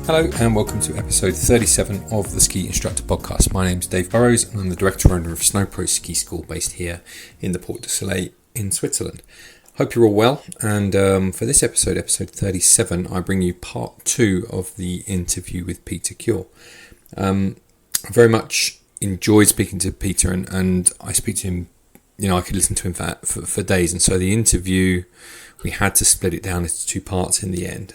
Hello and welcome to episode 37 of the Ski Instructor Podcast. My name's Dave Burrows and I'm the director owner of SnowPro Ski School based here in the Port de Soleil in Switzerland. Hope you're all well, and for this episode 37, I bring you part 2 of the interview with Peter Kuwall. I very much enjoyed speaking to Peter, and I speak to him, I could listen to him for days, and so the interview, we had to split it down into 2 parts in the end.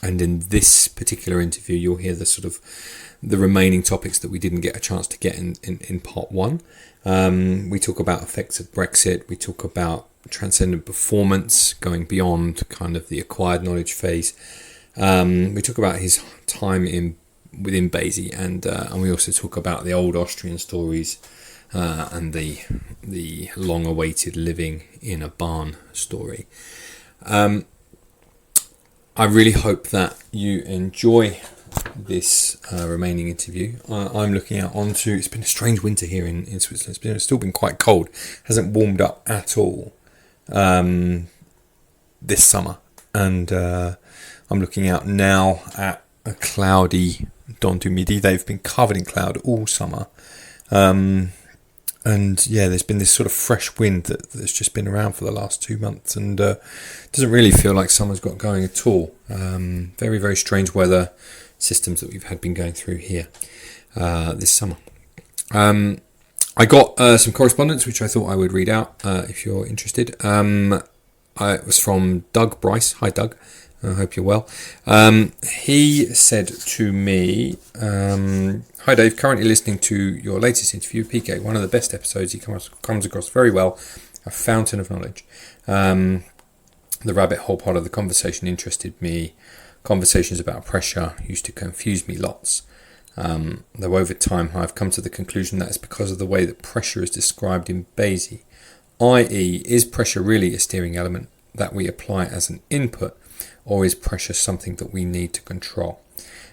And in this particular interview, you'll hear the remaining topics that we didn't get a chance to get in part 1. We talk about effects of Brexit. We talk about transcendent performance, going beyond kind of the acquired knowledge phase. We talk about his time within BASI, and we also talk about the old Austrian stories and the long-awaited living in a barn story. I really hope that you enjoy this remaining interview. I'm looking out onto, it's been a strange winter here in Switzerland. It's still been quite cold. Hasn't warmed up at all this summer. And I'm looking out now at a cloudy Don du Midi. They've been covered in cloud all summer. And yeah, there's been this sort of fresh wind that's just been around for the last 2 months, and doesn't really feel like summer's got going at all. Very, very strange weather systems that we've been going through here this summer. I got some correspondence which I thought I would read out if you're interested. It was from Doug Bryce. Hi, Doug. I hope you're well. He said to me, "Hi Dave, currently listening to your latest interview, PK, one of the best episodes. He comes across very well, a fountain of knowledge. The rabbit hole part of the conversation interested me. Conversations about pressure used to confuse me lots. Though over time I've come to the conclusion that it's because of the way that pressure is described in BASI, i.e. is pressure really a steering element that we apply as an input, or is pressure something that we need to control?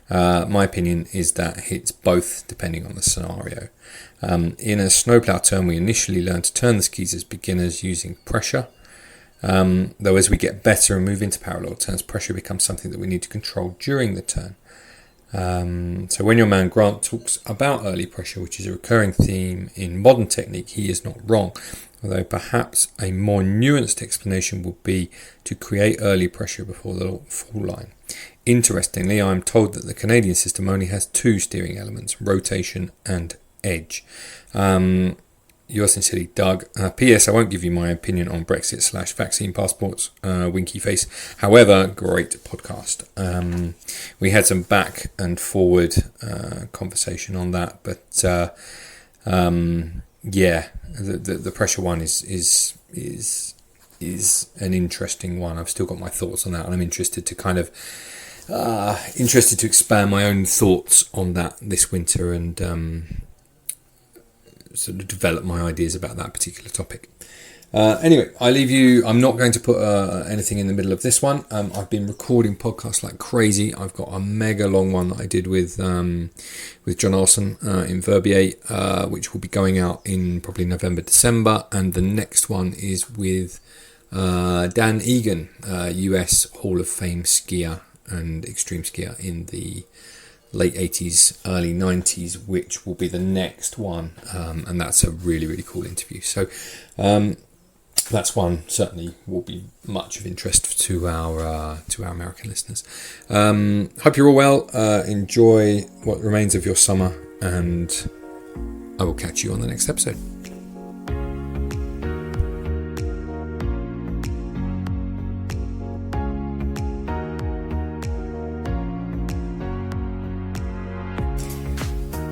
My opinion is that it's both, depending on the scenario. In a snowplow turn, we initially learn to turn the skis as beginners using pressure. Though as we get better and move into parallel turns, pressure becomes something that we need to control during the turn. So when your man Grant talks about early pressure, which is a recurring theme in modern technique, he is not wrong. Although perhaps a more nuanced explanation would be to create early pressure before the fall line. Interestingly, I'm told that the Canadian system only has 2 steering elements, rotation and edge. Yours sincerely, Doug. P.S. I won't give you my opinion on Brexit/vaccine passports. Winky face. However, great podcast. We had some back and forward conversation on that, but yeah, the pressure one is an interesting one. I've still got my thoughts on that, and I'm interested to expand my own thoughts on that this winter and sort of develop my ideas about that particular topic. Anyway, I leave you. I'm not going to put anything in the middle of this one. I've been recording podcasts like crazy. I've got a mega long one that I did with John Olsen in Verbier, which will be going out in probably November, December. And the next one is with Dan Egan, US Hall of Fame skier and extreme skier in the late 80s, early 90s, which will be the next one. And that's a really, really cool interview. So that's one certainly will be much of interest to our American listeners. Hope you're all well. Enjoy what remains of your summer, and I will catch you on the next episode.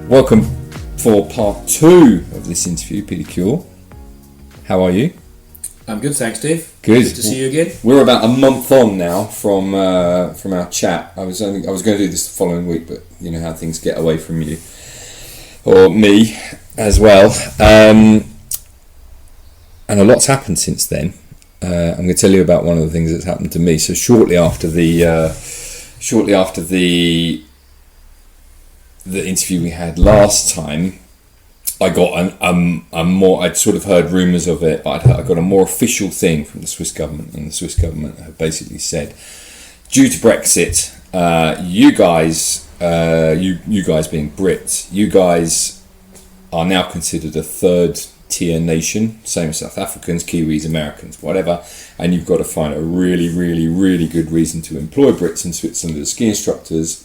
Welcome for part 2 of this interview, Peter Kuwall. How are you? I'm good, thanks, Dave. Good to see you again. We're about a month on now from our chat. I was going to do this the following week, but you know how things get away from you, or me as well. And a lot's happened since then. I'm going to tell you about one of the things that's happened to me. So shortly after the interview we had last time, I got a more. I'd sort of heard rumours of it, but I got a more official thing from the Swiss government, and the Swiss government have basically said due to Brexit, you guys being Brits, you guys are now considered a third tier nation, same as South Africans, Kiwis, Americans, whatever, and you've got to find a really, really, really good reason to employ Brits in Switzerland as ski instructors.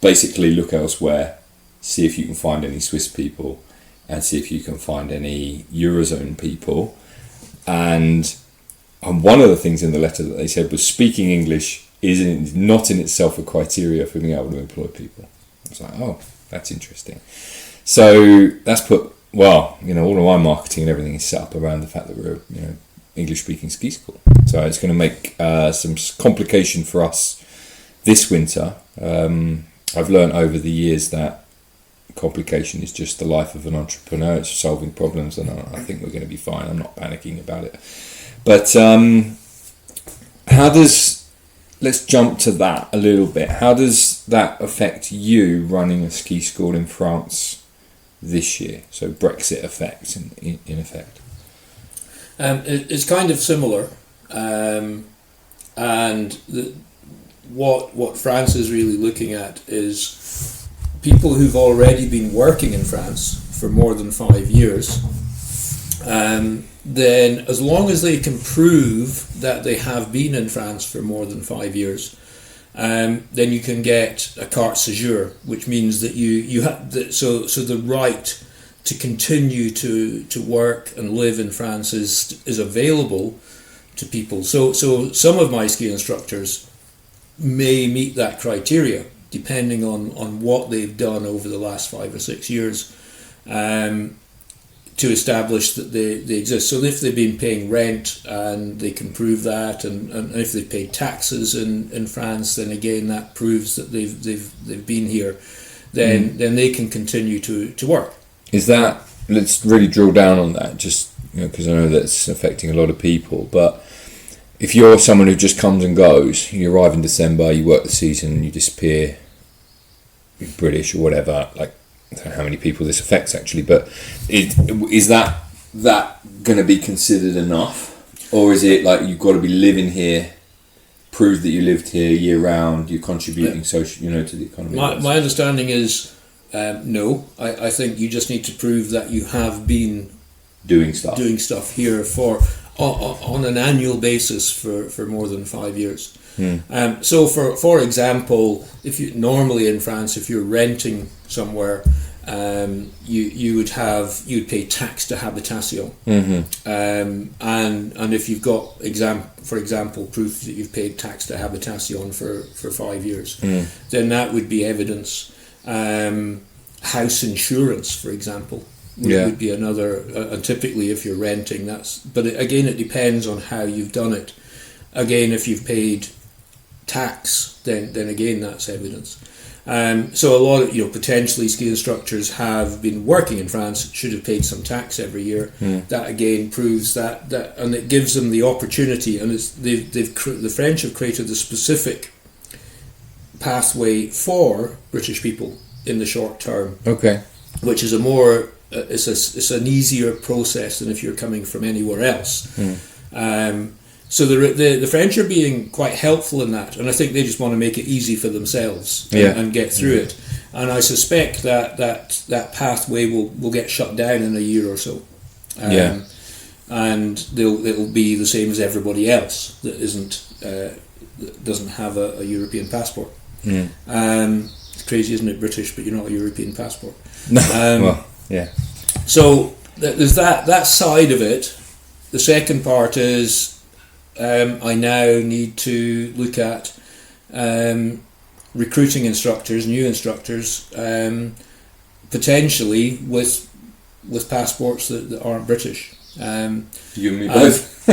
Basically look elsewhere, see if you can find any Swiss people, and see if you can find any Eurozone people. And one of the things in the letter that they said was speaking English is not in itself a criteria for being able to employ people. I was like, oh, that's interesting. So that's put, well, all of my marketing and everything is set up around the fact that we're, English-speaking ski school. So it's going to make some complication for us this winter. I've learned over the years that complication is just the life of an entrepreneur. It's solving problems, and I think we're going to be fine. I'm not panicking about it. But let's jump to that a little bit. How does that affect you running a ski school in France this year? So Brexit effect in effect. It's kind of similar, and what France is really looking at is people who've already been working in France for more than 5 years. Then as long as they can prove that they have been in France for more than 5 years, then you can get a carte séjour, which means that you have the right to continue to work and live in France is available to people. So some of my ski instructors may meet that criteria depending on what they've done over the last 5 or 6 years. To establish that they exist. So if they've been paying rent and they can prove that, and if they've paid taxes in France, then again that proves that they've been here. Then they can continue to work. Is that? Let's really drill down on that, just because I know that's affecting a lot of people. But if you're someone who just comes and goes, you arrive in December, you work the season, you disappear, you're British or whatever, like. I don't know how many people this affects actually, but is that going to be considered enough, or is it like you've got to be living here, prove that you lived here year round, you're contributing to the economy? My understanding is no. I think you just need to prove that you have been doing stuff here on an annual basis for more than 5 years. So for example, if you normally in France, if you're renting somewhere, you'd pay taxe de habitation, and if you've got for example proof that you've paid taxe de habitation for 5 years, then that would be evidence. House insurance, for example, would be another. And typically, if you're renting, but again, it depends on how you've done it. Again, if you've paid tax, then again that's evidence. So a lot of potentially ski instructors have been working in France, should have paid some tax every year. That again proves that, and it gives them the opportunity. And the French have created a specific pathway for British people in the short term. Okay, which is it's an easier process than if you're coming from anywhere else. So the French are being quite helpful in that, and I think they just want to make it easy for themselves and get through it. And I suspect that pathway will get shut down in a year or so. And it'll be the same as everybody else that doesn't have a European passport. It's crazy, isn't it? British, but you're not a European passport. No. So there's that side of it. The second part is. I now need to look at recruiting instructors, new instructors, potentially with passports that aren't British. You and me both.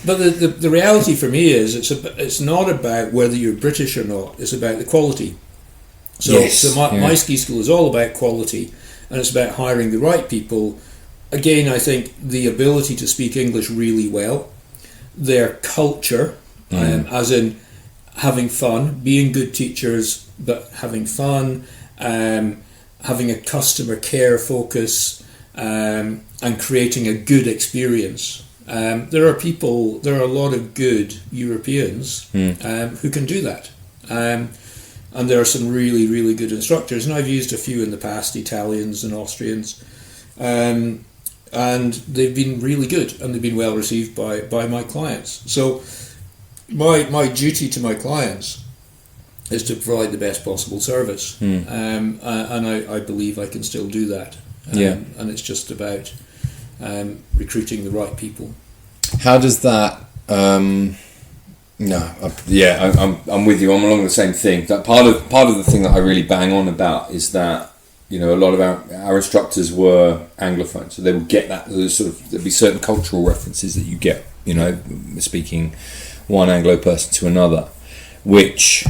But the reality for me is it's not about whether you're British or not. It's about the quality. So my ski school is all about quality, and it's about hiring the right people. Again, I think the ability to speak English really well, their culture, as in having fun, being good teachers, but having fun, having a customer care focus, and creating a good experience. There are a lot of good Europeans who can do that. And there are some really, really good instructors, and I've used a few in the past, Italians and Austrians, and they've been really good, and they've been well received by my clients. So my duty to my clients is to provide the best possible service, and I believe I can still do that. And it's just about recruiting the right people. How does that? I'm with you. I'm along the same thing. That part of the thing that I really bang on about is that, you know, a lot of our instructors were Anglophone, so they would get that. There'd be certain cultural references that you get, you know, speaking one Anglo person to another, which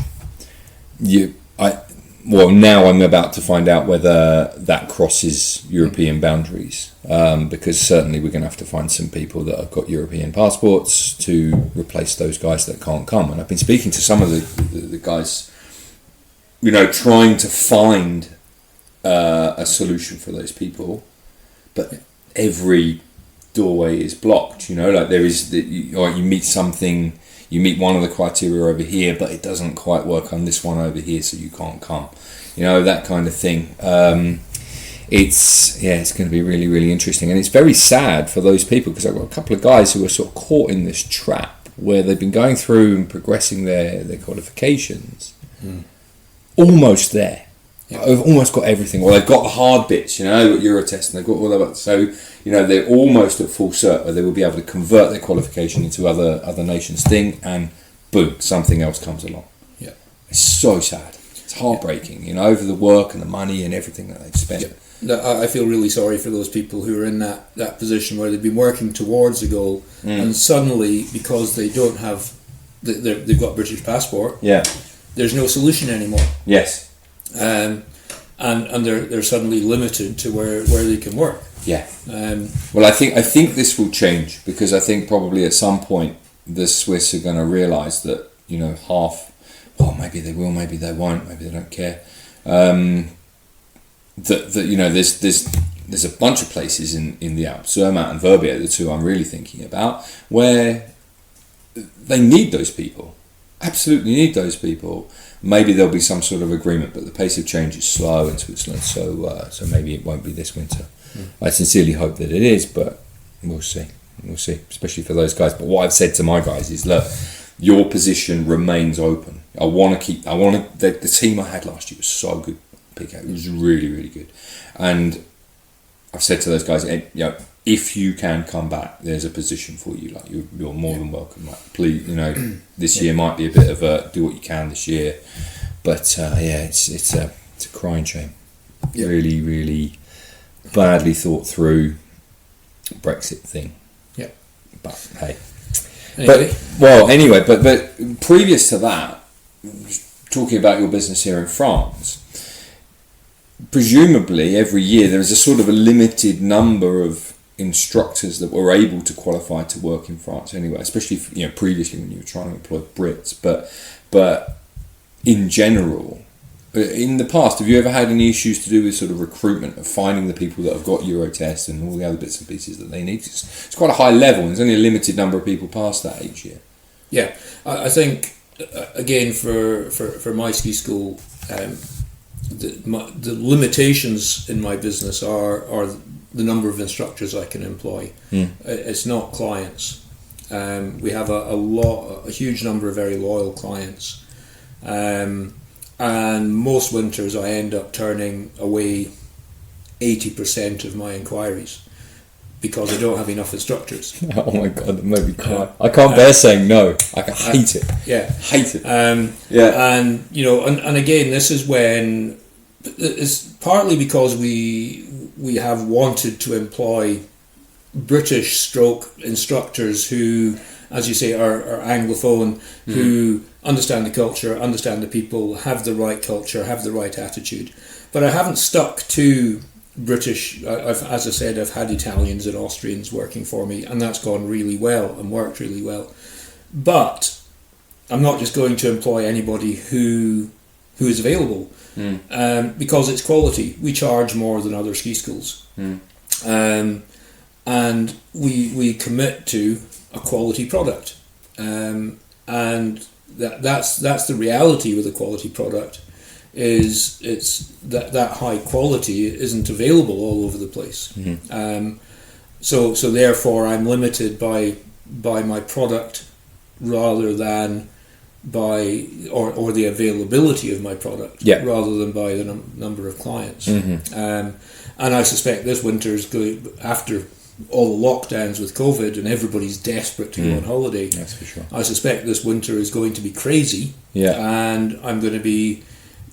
now I'm about to find out whether that crosses European boundaries, because certainly we're going to have to find some people that have got European passports to replace those guys that can't come. And I've been speaking to some of the guys, you know, trying to find a solution for those people, but every doorway is blocked. You know, like there is, you meet something. You meet one of the criteria over here, but it doesn't quite work on this one over here, so you can't come. You know, that kind of thing. It's going to be really, really interesting. And it's very sad for those people, because I've got a couple of guys who are sort of caught in this trap where they've been going through and progressing their qualifications. Almost there. Yeah. They've almost got everything. Or they've got the hard bits, you know, they've got Eurotest and they've got all that. So, you know, they're almost at full cert where they will be able to convert their qualification into other nations' thing, and boom, something else comes along. Yeah. It's so sad. It's heartbreaking, you know, over the work and the money and everything that they've spent. Yeah. I feel really sorry for those people who are in that position where they've been working towards a goal, and suddenly, because they don't have, they've got a British passport, there's no solution anymore. Yes. And they're suddenly limited to where they can work. Yeah. Well, I think this will change, because I think probably at some point the Swiss are going to realise that, you know, maybe they will, maybe they won't, maybe they don't care. That you know, there's a bunch of places in the Alps, Zermatt and Verbier, the two I'm really thinking about, where they need those people. Absolutely need those people. Maybe there'll be some sort of agreement, but the pace of change is slow in Switzerland, so maybe it won't be this winter. I sincerely hope that it is, but we'll see, especially for those guys. But what I've said to my guys is, look, your position remains open. The team I had last year was so good, PK. It was really, really good. And I've said to those guys, you know, if you can come back, there's a position for you. Like, you're more than welcome. Like, please, you know, this year might be a bit of a do what you can this year, but it's a crying shame. Really, really badly thought through Brexit thing. Yeah, but hey. Anyway. But previous to that, talking about your business here in France, presumably every year there is a sort of a limited number of instructors that were able to qualify to work in France anyway, especially, you know, previously when you were trying to employ Brits, but in general, in the past, have you ever had any issues to do with sort of recruitment, of finding the people that have got Eurotest and all the other bits and pieces that they need? It's quite a high level, and there's only a limited number of people past that age year. Yeah, I think again for my ski school, the limitations in my business are the number of instructors I can employ. It's not clients. We have a huge number of very loyal clients, and most winters I end up turning away 80% of my inquiries because I don't have enough instructors. Oh my god, that made me cry. I can't bear saying no. I hate it. Hate it. And you know, and again, this is when it's partly because we have wanted to employ British stroke instructors who, as you say, are Anglophone, who understand the culture, understand the people, have the right culture, have the right attitude. But I haven't stuck to British. As I said, I've had Italians and Austrians working for me, and that's gone really well and worked really well. But I'm not just going to employ anybody who is available, because it's quality. We charge more than other ski schools. and we commit to a quality product, and that's the reality with a quality product. Is it's that high quality isn't available all over the place. So therefore I'm limited by my product rather than by or the availability of my product rather than by the number of clients. And I suspect this winter is going, after all the lockdowns with COVID and everybody's desperate to go on holiday. That's for sure. I suspect this winter is going to be crazy, and I'm going to be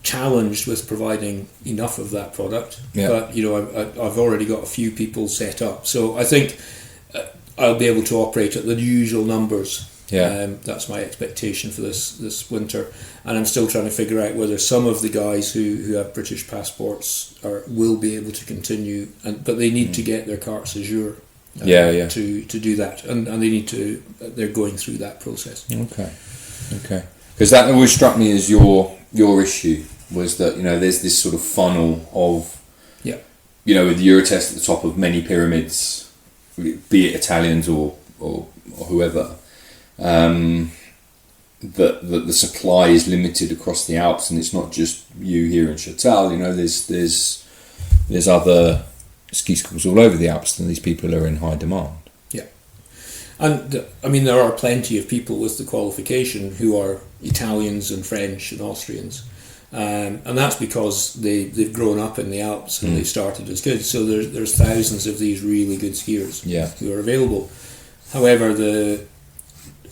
challenged with providing enough of that product. But I've already got a few people set up, so I think I'll be able to operate at the usual numbers. That's my expectation for this winter, and I'm still trying to figure out whether some of the guys who have British passports will be able to continue, but they need to get their carte séjour to do that, and they're going through that process. Okay, because that always struck me as your issue was that there's this sort of funnel of with Eurotest at the top of many pyramids, be it Italians or whoever. That the supply is limited across the Alps, and it's not just you here in Chatel. There's other ski schools all over the Alps, and these people are in high demand. And I mean, there are plenty of people with the qualification who are Italians and French and Austrians, and that's because they've grown up in the Alps and they started as kids. So there's thousands of these really good skiers who are available. However,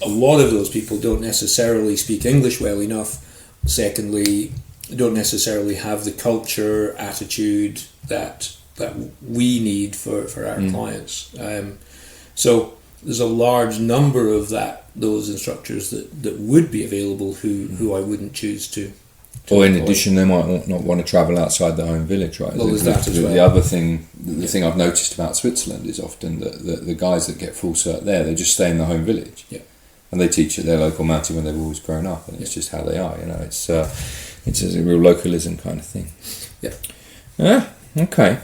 a lot of those people don't necessarily speak English well enough. Secondly, don't necessarily have the culture, attitude that we need for our clients. So there's a large number of those instructors that would be available who I wouldn't choose to or in addition, they might not want to travel outside their home village, right? Well, there's that as well. The other thing, the thing I've noticed about Switzerland is often that the guys that get full cert there, they just stay in the home village. And they teach at their local mountain when they've always grown up, and it's just how they are. It's a real localism kind of thing. Okay.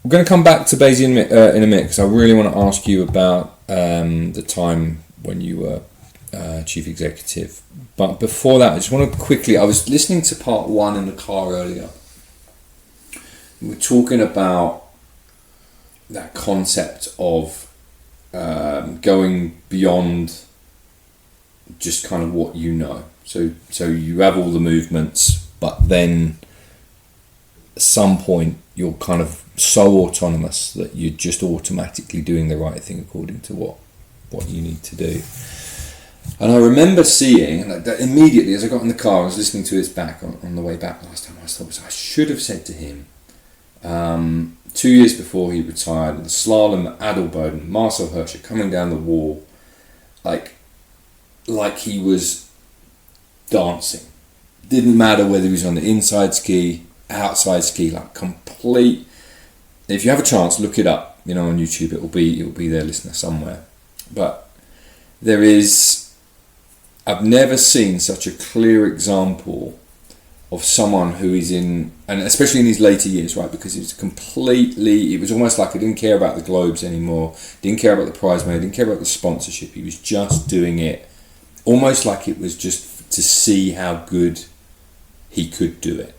We're going to come back to BASI in a minute, because I really want to ask you about the time when you were chief executive. But before that, I just want to quickly, I was listening to part one in the car earlier. We're talking about that concept of going beyond just kind of what you know. So you have all the movements, but then at some point you're kind of so autonomous that you're just automatically doing the right thing according to what you need to do. And I remember seeing that immediately as I got in the car, I was listening to his back on the way back last time. I thought I should have said to him 2 years before he retired, the slalom at Adelboden, Marcel Hirscher coming down the wall like he was dancing. Didn't matter whether he was on the inside ski, outside ski, like complete. If you have a chance, look it up. On YouTube, it'll be there, listener, somewhere. But I've never seen such a clear example of someone who is in, and especially in his later years, right? Because it was almost like he didn't care about the globes anymore, didn't care about the prize money, didn't care about the sponsorship. He was just doing it almost like it was just to see how good he could do it.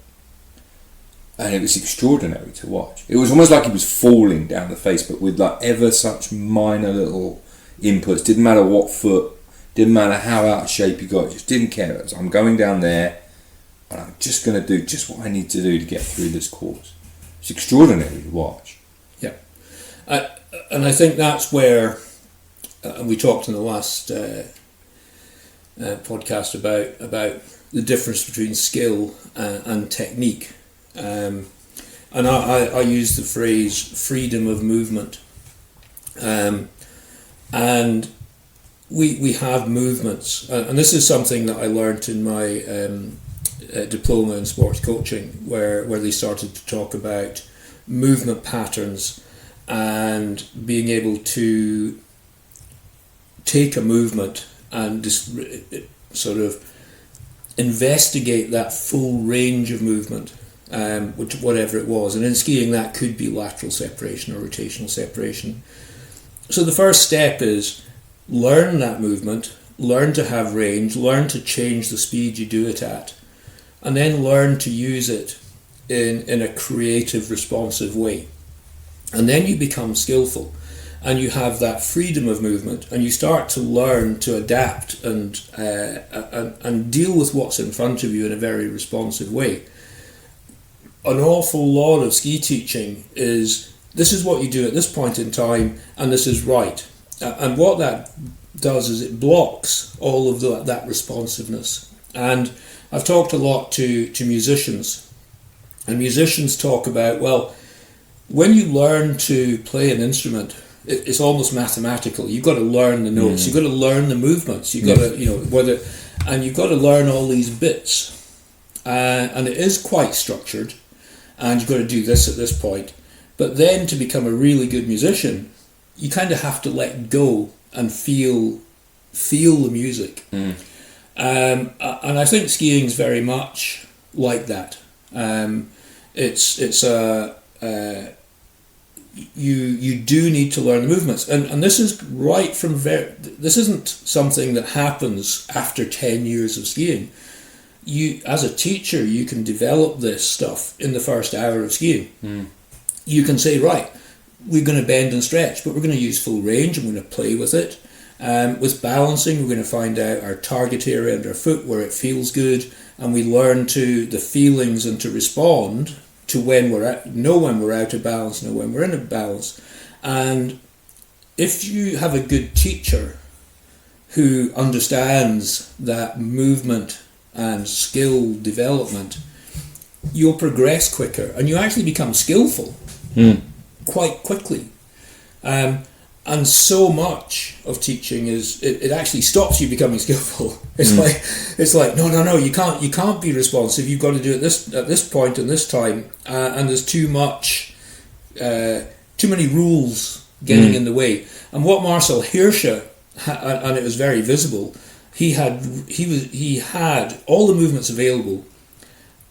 And it was extraordinary to watch. It was almost like he was falling down the face, but with like ever such minor little inputs. Didn't matter what foot, didn't matter how out of shape he got, just didn't care. It was, I'm going down there and I'm just going to do just what I need to do to get through this course. It's extraordinary to watch. Yeah. And I think that's where, we talked in the last podcast about the difference between skill and technique. And I use the phrase freedom of movement. And we have movements, and this is something that I learned in my diploma in sports coaching, where they started to talk about movement patterns and being able to take a movement and just sort of investigate that full range of movement whatever it was. And in skiing, that could be lateral separation or rotational separation. So the first step is learn that movement, learn to have range, learn to change the speed you do it at, and then learn to use it in a creative, responsive way. And then you become skillful, and you have that freedom of movement, and you start to learn to adapt and deal with what's in front of you in a very responsive way. An awful lot of ski teaching is, this is what you do at this point in time, and this is right. And what that does is it blocks all of that responsiveness. And I've talked a lot to musicians, and musicians talk about, well, when you learn to play an instrument, it's almost mathematical. You've got to learn the notes, you've got to learn the movements, you've got to, and you've got to learn all these bits. And it is quite structured, and you've got to do this at this point. But then to become a really good musician, you kind of have to let go and feel the music. And I think skiing's very much like that. You do need to learn the movements, and this is right from this isn't something that happens after 10 years of skiing. You, as a teacher, you can develop this stuff in the first hour of skiing. You can say, right, we're going to bend and stretch, but we're going to use full range, and we're going to play with it. With balancing, we're going to find out our target area under our foot where it feels good, and we learn to the feelings and to respond to when we're out of balance, know when we're in a balance. And if you have a good teacher who understands that movement and skill development, you'll progress quicker, and you actually become skillful quite quickly. And so much of teaching is it actually stops you becoming skillful. It's like no, you can't be responsive. You've got to do it at this point and this time, and there's too many rules getting in the way. And what Marcel Hirscher and it was very visible. He had all the movements available,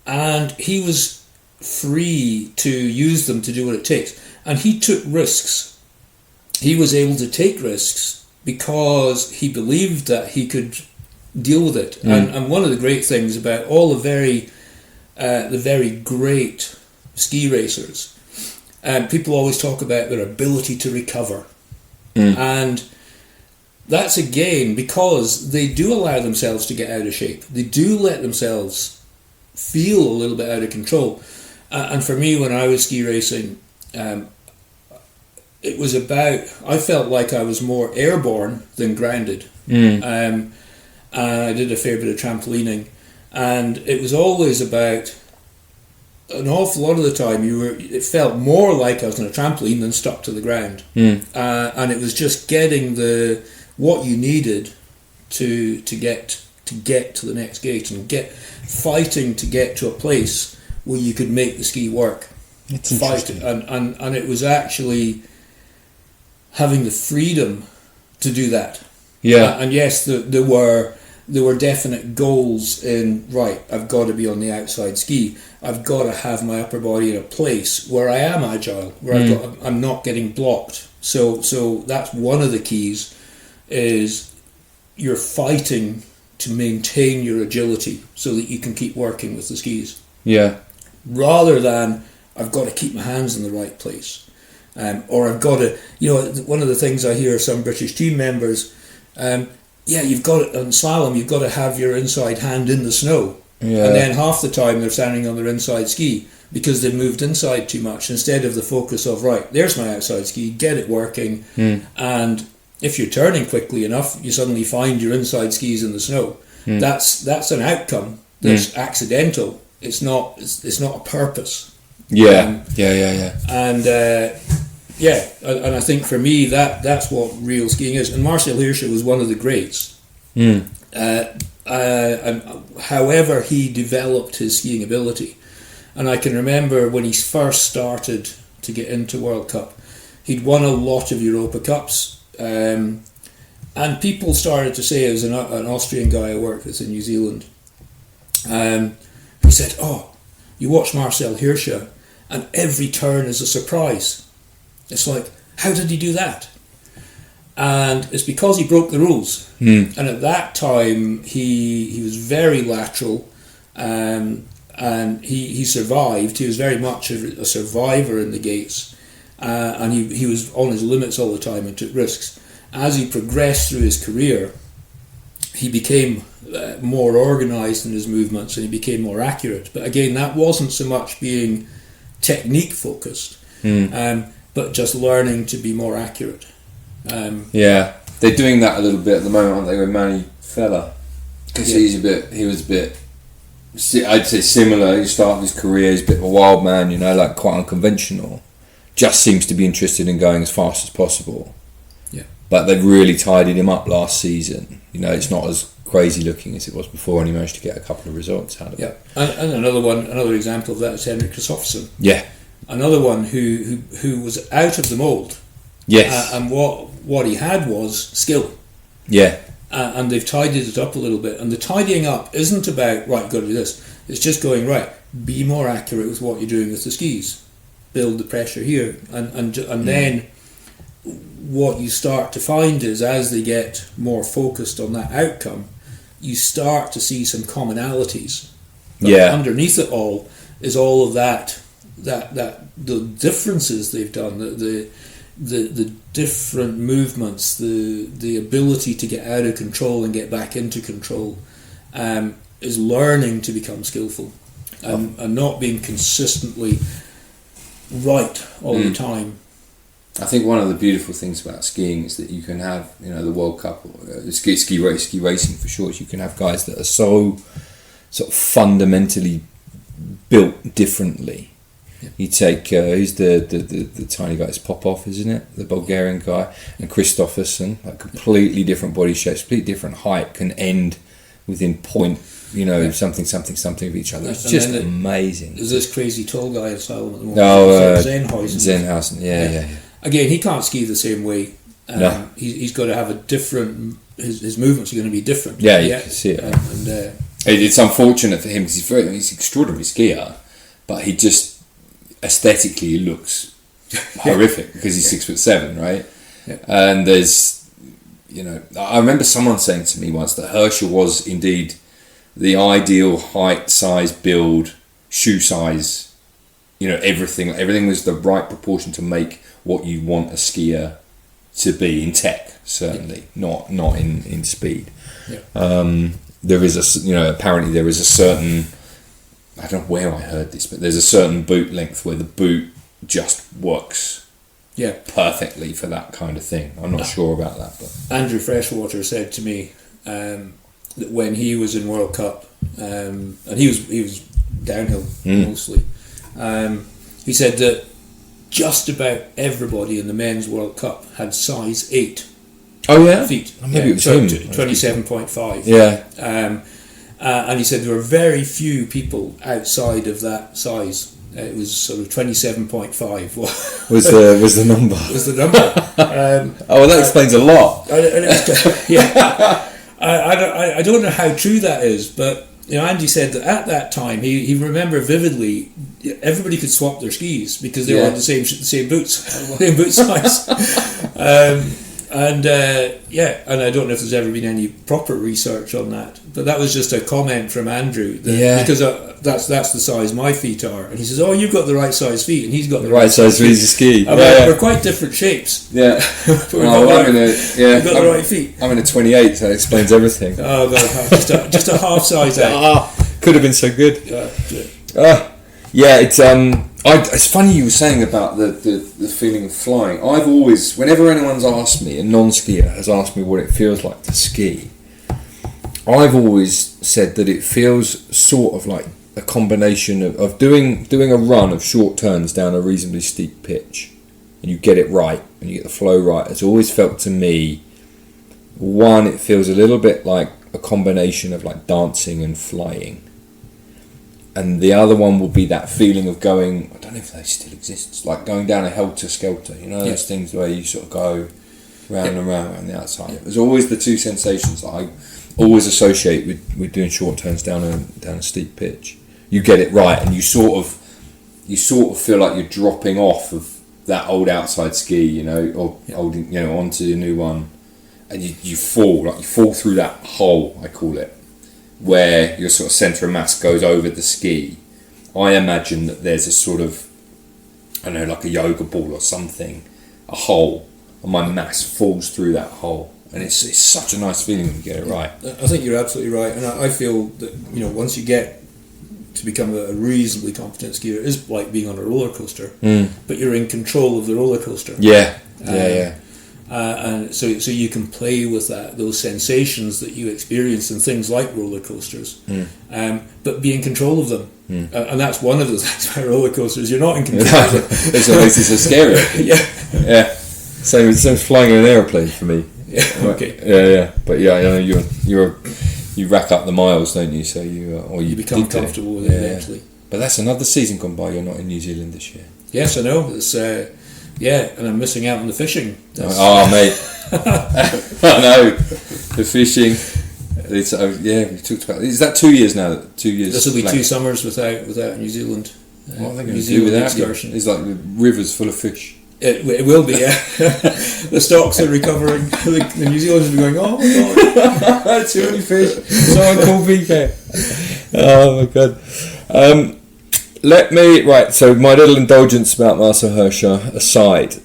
and he was free to use them to do what it takes. And he took risks. He was able to take risks because he believed that he could deal with it. And one of the great things about all the very great ski racers, people always talk about their ability to recover. And that's again because they do allow themselves to get out of shape. They do let themselves feel a little bit out of control. And for me, when I was ski racing, it was about, I felt like I was more airborne than grounded. And I did a fair bit of trampolining, and it was always about, an awful lot of the time it felt more like I was on a trampoline than stuck to the ground. And it was just getting what you needed to get to the next gate, and fighting to get to a place where you could make the ski work. It's interesting. And it was actually having the freedom to do that. And yes, there were definite goals in, right, I've got to be on the outside ski, I've got to have my upper body in a place where I am agile, where I'm not getting blocked. So that's one of the keys, is you're fighting to maintain your agility so that you can keep working with the skis. Rather than, I've got to keep my hands in the right place. Or I've got to, one of the things I hear some British team members, you've got it on slalom, you've got to have your inside hand in the snow. And then half the time they're standing on their inside ski because they've moved inside too much, instead of the focus of, right, there's my outside ski, get it working. And if you're turning quickly enough, you suddenly find your inside skis in the snow. That's an outcome that's accidental. It's not a purpose. And I think for me that's what real skiing is. And Marcel Hirscher was one of the greats. However he developed his skiing ability, and I can remember when he first started to get into World Cup, he'd won a lot of Europa Cups, and people started to say, as an Austrian guy I worked with in New Zealand, he said, You watch Marcel Hirscher, and every turn is a surprise. It's like, how did he do that? And it's because he broke the rules. And at that time, he was very lateral, and he survived. He was very much a survivor in the gates, and he was on his limits all the time and took risks. As he progressed through his career, he became more organised in his movements, and he became more accurate. But again, that wasn't so much being technique focused, but just learning to be more accurate. Yeah, they're doing that a little bit at the moment, aren't they, with Manny Fella? Because he was a bit, I'd say similar. He started his career, he's a bit of a wild man, you know, like quite unconventional. Just seems to be interested in going as fast as possible. Yeah. But they've really tidied him up last season. You know, it's not as crazy looking as it was before, and he managed to get a couple of results out of it. And another example of that is Henrik Kristoffersson. Yeah. Another one who was out of the mould. Yes. And what he had was skill. Yeah. And they've tidied it up a little bit. And the tidying up isn't about, right, got to do this. It's just going, right, be more accurate with what you're doing with the skis. Build the pressure here. And then what you start to find is, as they get more focused on that outcome, you start to see some commonalities. But underneath it all is all of that the differences they've done, the different movements, the ability to get out of control and get back into control, is learning to become skillful, and not being consistently right all the time. I think one of the beautiful things about skiing is that you can have, you know, the World Cup, ski racing for short. You can have guys that are so sort of fundamentally built differently. Yeah. You take who's the tiny guy? It's Popov, isn't it? The Bulgarian guy, and Kristoffersson, like completely different body shapes, completely different height, can end within point. You know, something of each other. It's just amazing. There's this crazy tall guy in Salem at the moment. Zenhausen. Yeah. Again, he can't ski the same way. No. He's got to have a different. His movements are going to be different. Yeah, you can see it. It's unfortunate for him because he's an extraordinary skier, but he just aesthetically looks horrific because he's 6'7", right? Yeah. And there's, you know, I remember someone saying to me once that Hirscher was indeed the ideal height, size, build, shoe size. You know, everything was the right proportion to make what you want a skier to be in tech, certainly, not in speed. Yeah. There is apparently there is a certain, I don't know where I heard this, but there's a certain boot length where the boot just works perfectly for that kind of thing. I'm not sure about that, but Andrew Freshwater said to me that when he was in World Cup, and he was downhill mostly, he said that just about everybody in the men's World Cup had size 8. Oh yeah, feet. Maybe it was him. 27.5. Yeah. And he said there were very few people outside of that size. It was sort of 27.5 was the number. Was the number. Well, that explains a lot. I don't know how true that is, but you know, Andy said that at that time he remembered vividly everybody could swap their skis because they were on the same boots, same boot size. And I don't know if there's ever been any proper research on that, but that was just a comment from Andrew because that's the size my feet are, and he says, "Oh, you've got the right size feet," and he's got the right size feet to ski. We're quite different shapes. Yeah, we've got the right feet. I'm in a 28, so that explains everything. Oh God, just a half size out. Could have been so good. It's funny you were saying about the feeling of flying. I've always, whenever anyone's asked me, a non-skier has asked me what it feels like to ski, I've always said that it feels sort of like a combination of doing a run of short turns down a reasonably steep pitch, and you get it right, and you get the flow right. It's always felt to me, one, it feels a little bit like a combination of like dancing and flying. And the other one will be that feeling of going, I don't know if they still exist, it's like going down a helter-skelter, you know, those things where you sort of go round and round on the outside. There's always the two sensations that I always associate with doing short turns down a steep pitch. you get it right, and you sort of feel like you're dropping off of that old outside ski, or old, onto the new one, and you fall through that hole, I call it, where your sort of centre of mass goes over the ski. I imagine that there's a sort of, I don't know, like a yoga ball or something, a hole, and my mass falls through that hole, and it's such a nice feeling when you get it right. I think you're absolutely right, and I feel that once you get to become a reasonably competent skier, it is like being on a roller coaster, but you're in control of the roller coaster. Yeah. And so you can play with those sensations that you experience in things like roller coasters, but be in control of them. And that's one of the things about roller coasters. You're not in control of them. It's what makes it so scary. Yeah. Same as flying in an aeroplane for me. Yeah. Okay. Yeah. But yeah, I know you rack up the miles, don't you? So you become comfortable with it eventually. But that's another season gone by. You're not in New Zealand this year. Yes, I know. It's and I'm missing out on the fishing. Mate. I know the fishing. We talked about. Is that 2 years now? 2 years. This will be 2 summers without New Zealand. What are they going to do with that excursion? It's like rivers full of fish. It will be, yeah. The stocks are recovering. The New Zealanders will be going, oh my god, too many fish. Someone call VK. Oh my god. So my little indulgence about Marcel Hirscher aside,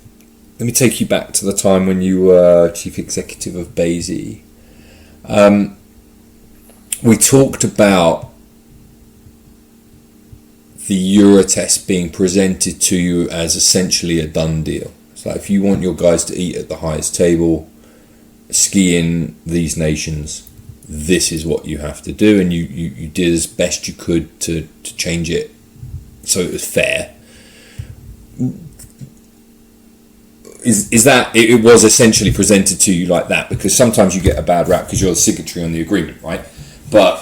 let me take you back to the time when you were chief executive of BASI. We talked about the Eurotest being presented to you as essentially a done deal. It's like, if you want your guys to eat at the highest table, ski in these nations, this is what you have to do, and you did as best you could to change it so it was fair. Is that it was essentially presented to you like that? Because sometimes you get a bad rap because you're the signatory on the agreement, right? But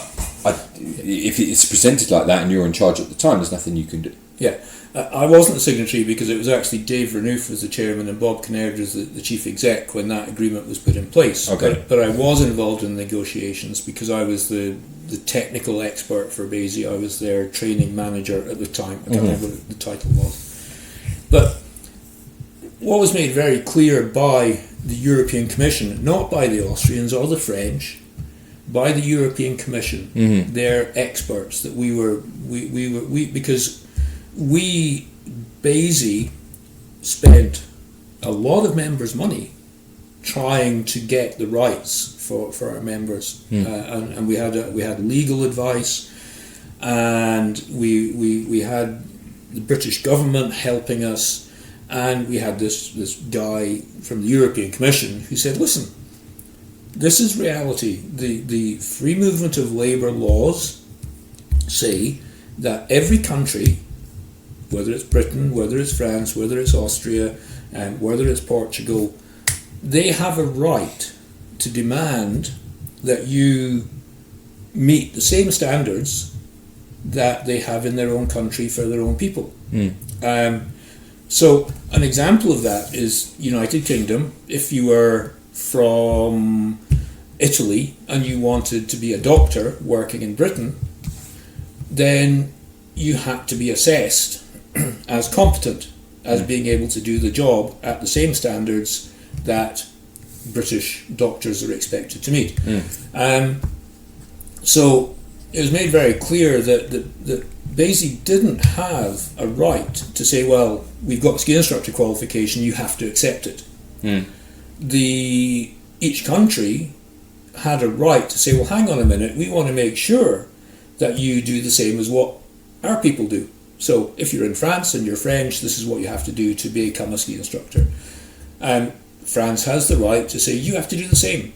if it's presented like that and you're in charge at the time, there's nothing you can do. Yeah, I wasn't the signatory because it was actually Dave Renouf was the chairman and Bob Kinnaird was the chief exec when that agreement was put in place. Okay. But I was involved in the negotiations because I was the technical expert for BASI. I was their training manager at the time. I can't remember what the title was. But what was made very clear by the European Commission, not by the Austrians or the French, by the European Commission, their experts, that because BASI spent a lot of members' money trying to get the rights for our members, and we had legal advice, and we had the British government helping us, and we had this guy from the European Commission who said, listen, this is reality. The free movement of labour laws say that every country, whether it's Britain, whether it's France, whether it's Austria, and whether it's Portugal, they have a right to demand that you meet the same standards that they have in their own country for their own people. So an example of that is United Kingdom. If you were from Italy and you wanted to be a doctor working in Britain, then you had to be assessed as competent, as being able to do the job at the same standards that British doctors are expected to meet. So it was made very clear that BASI didn't have a right to say, well, we've got ski instructor qualification, you have to accept it. Each country had a right to say, well, hang on a minute, we want to make sure that you do the same as what our people do. So if you're in France and you're French, this is what you have to do to become a ski instructor. And France has the right to say, you have to do the same.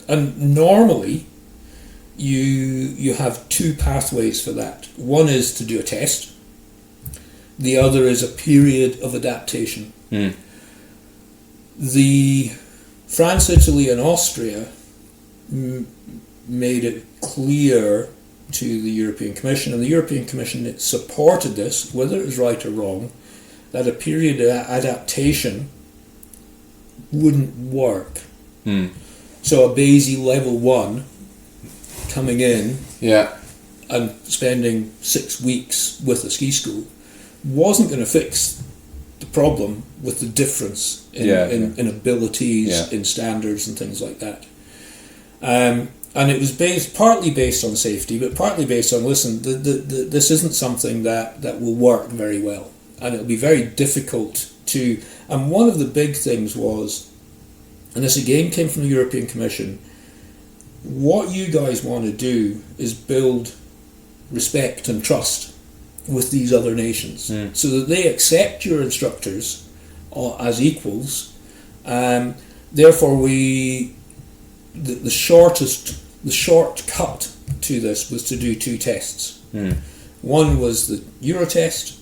And normally you have 2 pathways for that. One is to do a test. The other is a period of adaptation. The France, Italy and Austria made it clear to the European Commission, and the European Commission supported this, whether it was right or wrong, that a period of adaptation wouldn't work. So a BASI level 1 coming in Yeah. and spending 6 weeks with a ski school wasn't going to fix the problem with the difference in abilities, in standards and things like that. And it was partly based on safety, but partly based on, listen, this isn't something that will work very well. And it'll be very difficult to... And one of the big things was, and this again came from the European Commission, what you guys want to do is build respect and trust with these other nations, so that they accept your instructors as equals. Therefore, the shortcut to this was to do 2 tests. One was the Euro test,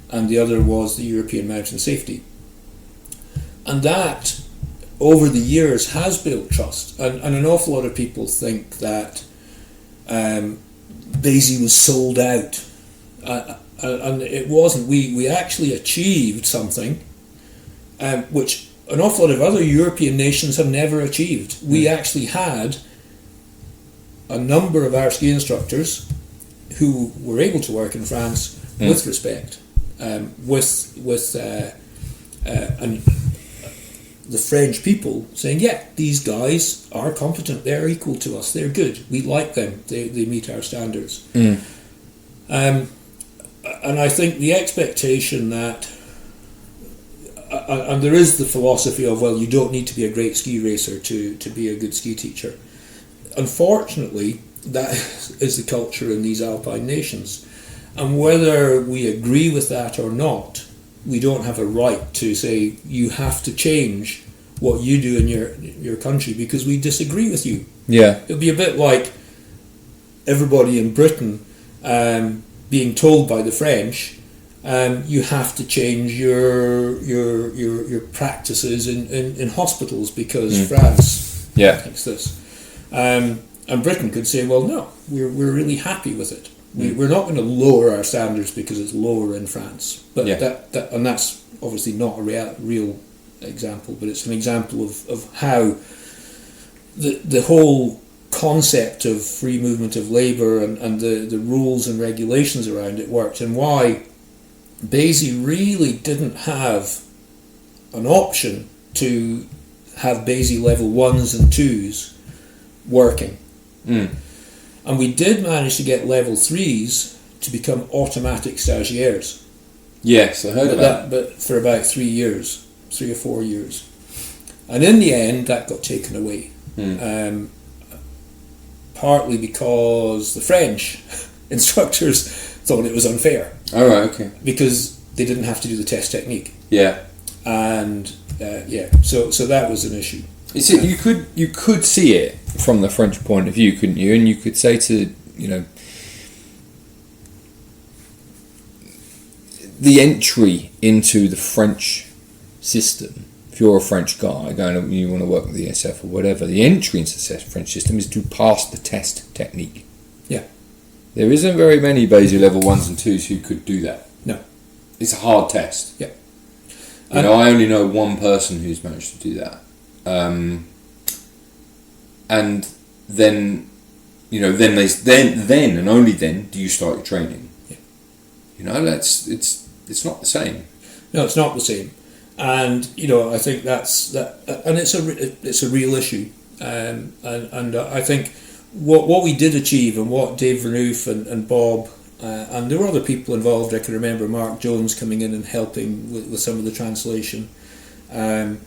and the other was the European Mountain Safety. And that, over the years, has built trust. And an awful lot of people think that BASI was sold out. And it wasn't. We actually achieved something which an awful lot of other European nations have never achieved. We actually had a number of our ski instructors who were able to work in France with respect, and the French people saying, yeah, these guys are competent, they're equal to us, they're good, we like them, they meet our standards. And I think the expectation that, and there is the philosophy of, well, you don't need to be a great ski racer to be a good ski teacher. Unfortunately, that is the culture in these Alpine nations. And whether we agree with that or not, we don't have a right to say, you have to change what you do in your country because we disagree with you. Yeah. It'll be a bit like everybody in Britain being told by the French, you have to change your practices in hospitals because France thinks this. And Britain could say, well, no, we're really happy with it. We're not going to lower our standards because it's lower in France. But and that's obviously not a real example, but it's an example of how the whole concept of free movement of labour and the rules and regulations around it worked, and why BASI really didn't have an option to have BASI level 1s and 2s working. And we did manage to get level 3s to become automatic stagiaires. Yes, I heard of that. But for about 3 or 4 years. And in the end, that got taken away. Partly because the French instructors thought it was unfair. Oh, right, okay. Because they didn't have to do the test technique. Yeah. And so that was an issue. You could see it from the French point of view, couldn't you? And you could say to, the entry into the French system, if you're a French guy going, you want to work with the SF or whatever, the entry into the French system is to pass the test technique. Yeah. There isn't very many BASI level 1s and 2s who could do that. No. It's a hard test. Yeah. I only know one person who's managed to do that. And then, then and only then do you start your training. Yeah. It's not the same. No, it's not the same. And I think that's that, and it's a real issue. And I think what we did achieve, and what Dave Vernoof and Bob and there were other people involved. I can remember Mark Jones coming in and helping with some of the translation. And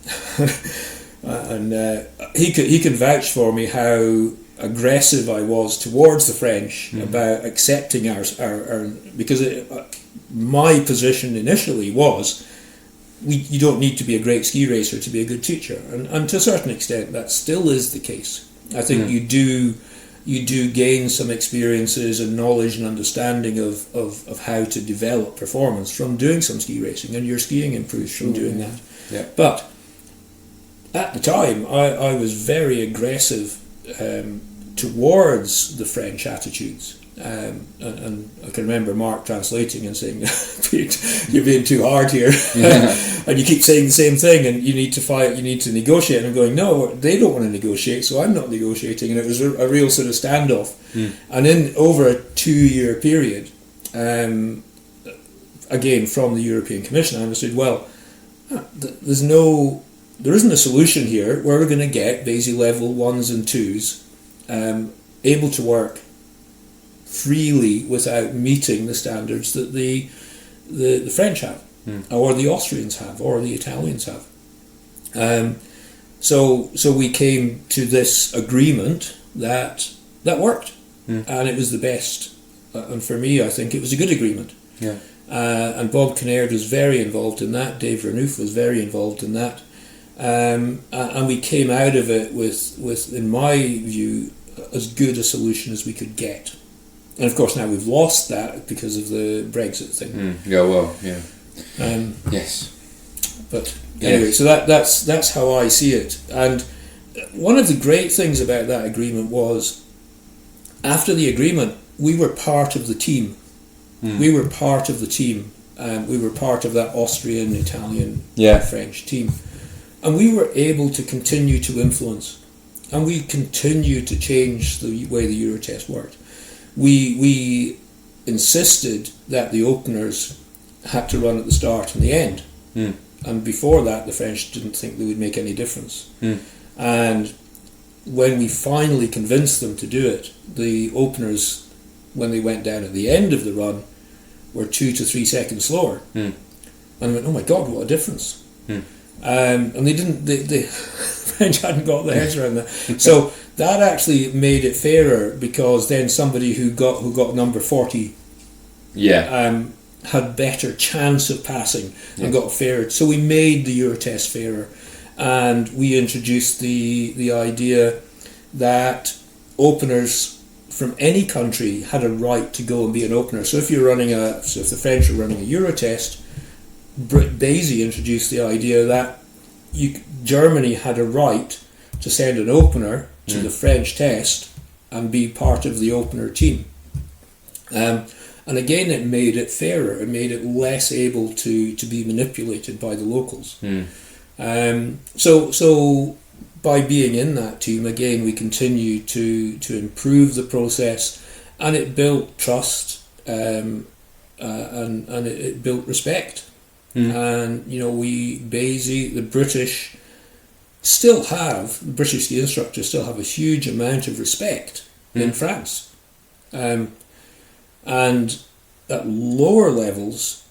he can vouch for me how aggressive I was towards the French about accepting our because my position initially was you don't need to be a great ski racer to be a good teacher, and to a certain extent that still is the case. I think you do gain some experiences and knowledge and understanding of how to develop performance from doing some ski racing, and your skiing improves from doing that. Yeah. But at the time, I was very aggressive towards the French attitudes. And I can remember Mark translating and saying, "Pete, you're being too hard here." and you keep saying the same thing, and you need to fight, you need to negotiate. And I'm going, no, they don't want to negotiate, so I'm not negotiating. And it was a real sort of standoff. And in over a 2-year period, again from the European Commission, I understood, well, there isn't a solution here where we're going to get BASI level 1s and 2s able to work freely without meeting the standards that the French have, or the Austrians have, or the Italians have. So we came to this agreement that worked, and it was the best. And for me, I think it was a good agreement. Yeah. And Bob Kinnaird was very involved in that. Dave Renouf was very involved in that. And we came out of it with, in my view, as good a solution as we could get. And of course now we've lost that because of the Brexit thing. Yeah, well, yeah. Yes. But anyway, so that's how I see it. And one of the great things about that agreement was, after the agreement, we were part of the team. We were part of the team. We were part of that Austrian, Italian, French team. And we were able to continue to influence. And we continued to change the way the Eurotest worked. We insisted that the openers had to run at the start and the end. And before that, the French didn't think they would make any difference. And when we finally convinced them to do it, the openers, when they went down at the end of the run, were 2 to 3 seconds slower. And I went, oh my God, what a difference. And the French hadn't got their heads around that. So that actually made it fairer, because then somebody who got number 40 had better chance of passing and got fairer. So we made the Eurotest fairer, and we introduced the idea that openers from any country had a right to go and be an opener. So if the French are running a Eurotest, BASI introduced the idea that Germany had a right to send an opener to the French test and be part of the opener team. And again, it made it fairer. It made it less able to be manipulated by the locals. So by being in that team, again, we continued to improve the process, and it built trust, and it built respect. And BASI, the British ski instructors still have a huge amount of respect in France. And at lower levels,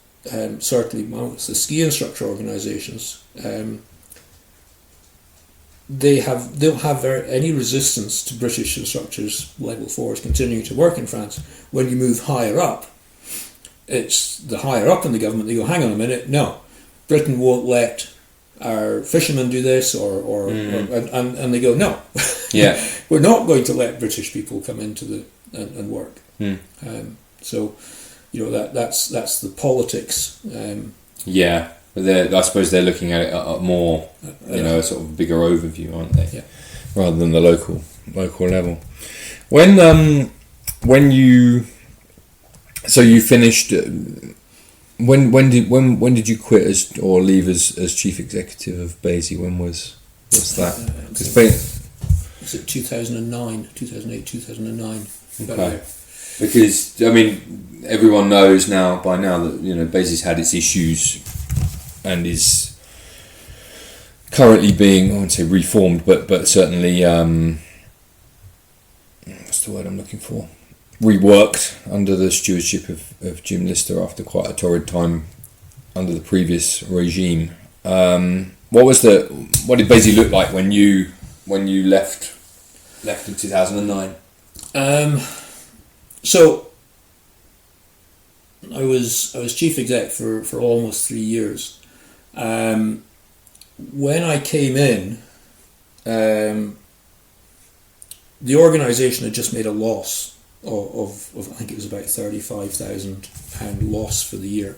certainly amongst the ski instructor organisations, they don't have any resistance to British instructors level 4s continuing to work in France. When you move higher up, it's the higher up in the government, they go, hang on a minute, no, Britain won't let our fishermen do this, and they go, no, we're not going to let British people come into and work. So that's the politics. I suppose they're looking at it at a more, a sort of bigger overview, aren't they? Yeah. Rather than the local level. When you finished. When did you quit or leave as chief executive of BASI? When was that? Was it 2009, 2008, 2009? Okay. Because everyone knows by now that BASI's had its issues and is currently being, I wouldn't say reformed, but certainly what's the word I'm looking for? Reworked under the stewardship of Jim Lister after quite a torrid time under the previous regime. What did BASI look like when you left in 2009? So I was chief exec for almost 3 years. When I came in, the organisation had just made a loss of I think it was about £35,000 loss for the year,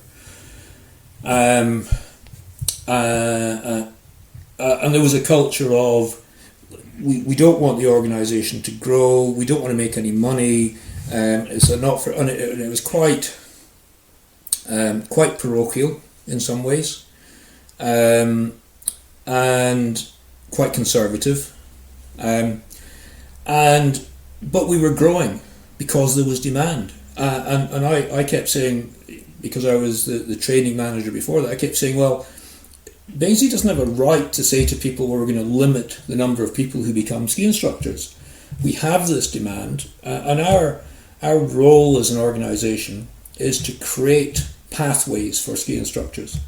and there was a culture of we don't want the organisation to grow, we don't want to make any money. It's a not for, and it was quite parochial in some ways. and quite conservative. But we were growing because there was demand. And I kept saying, because I was the training manager before that, I kept saying, well, BASI doesn't have a right to say to people, well, we're going to limit the number of people who become ski instructors. We have this demand, and our role as an organisation is to create pathways for ski instructors,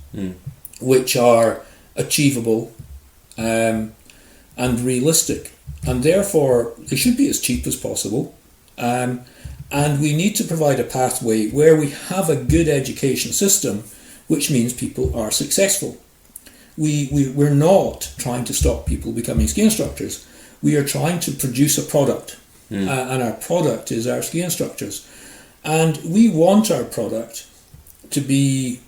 which are achievable and realistic, and therefore they should be as cheap as possible. And we need to provide a pathway where we have a good education system, which means people are successful. We're not trying to stop people becoming ski instructors. We are trying to produce a product, and our product is our ski instructors. And we want our product to be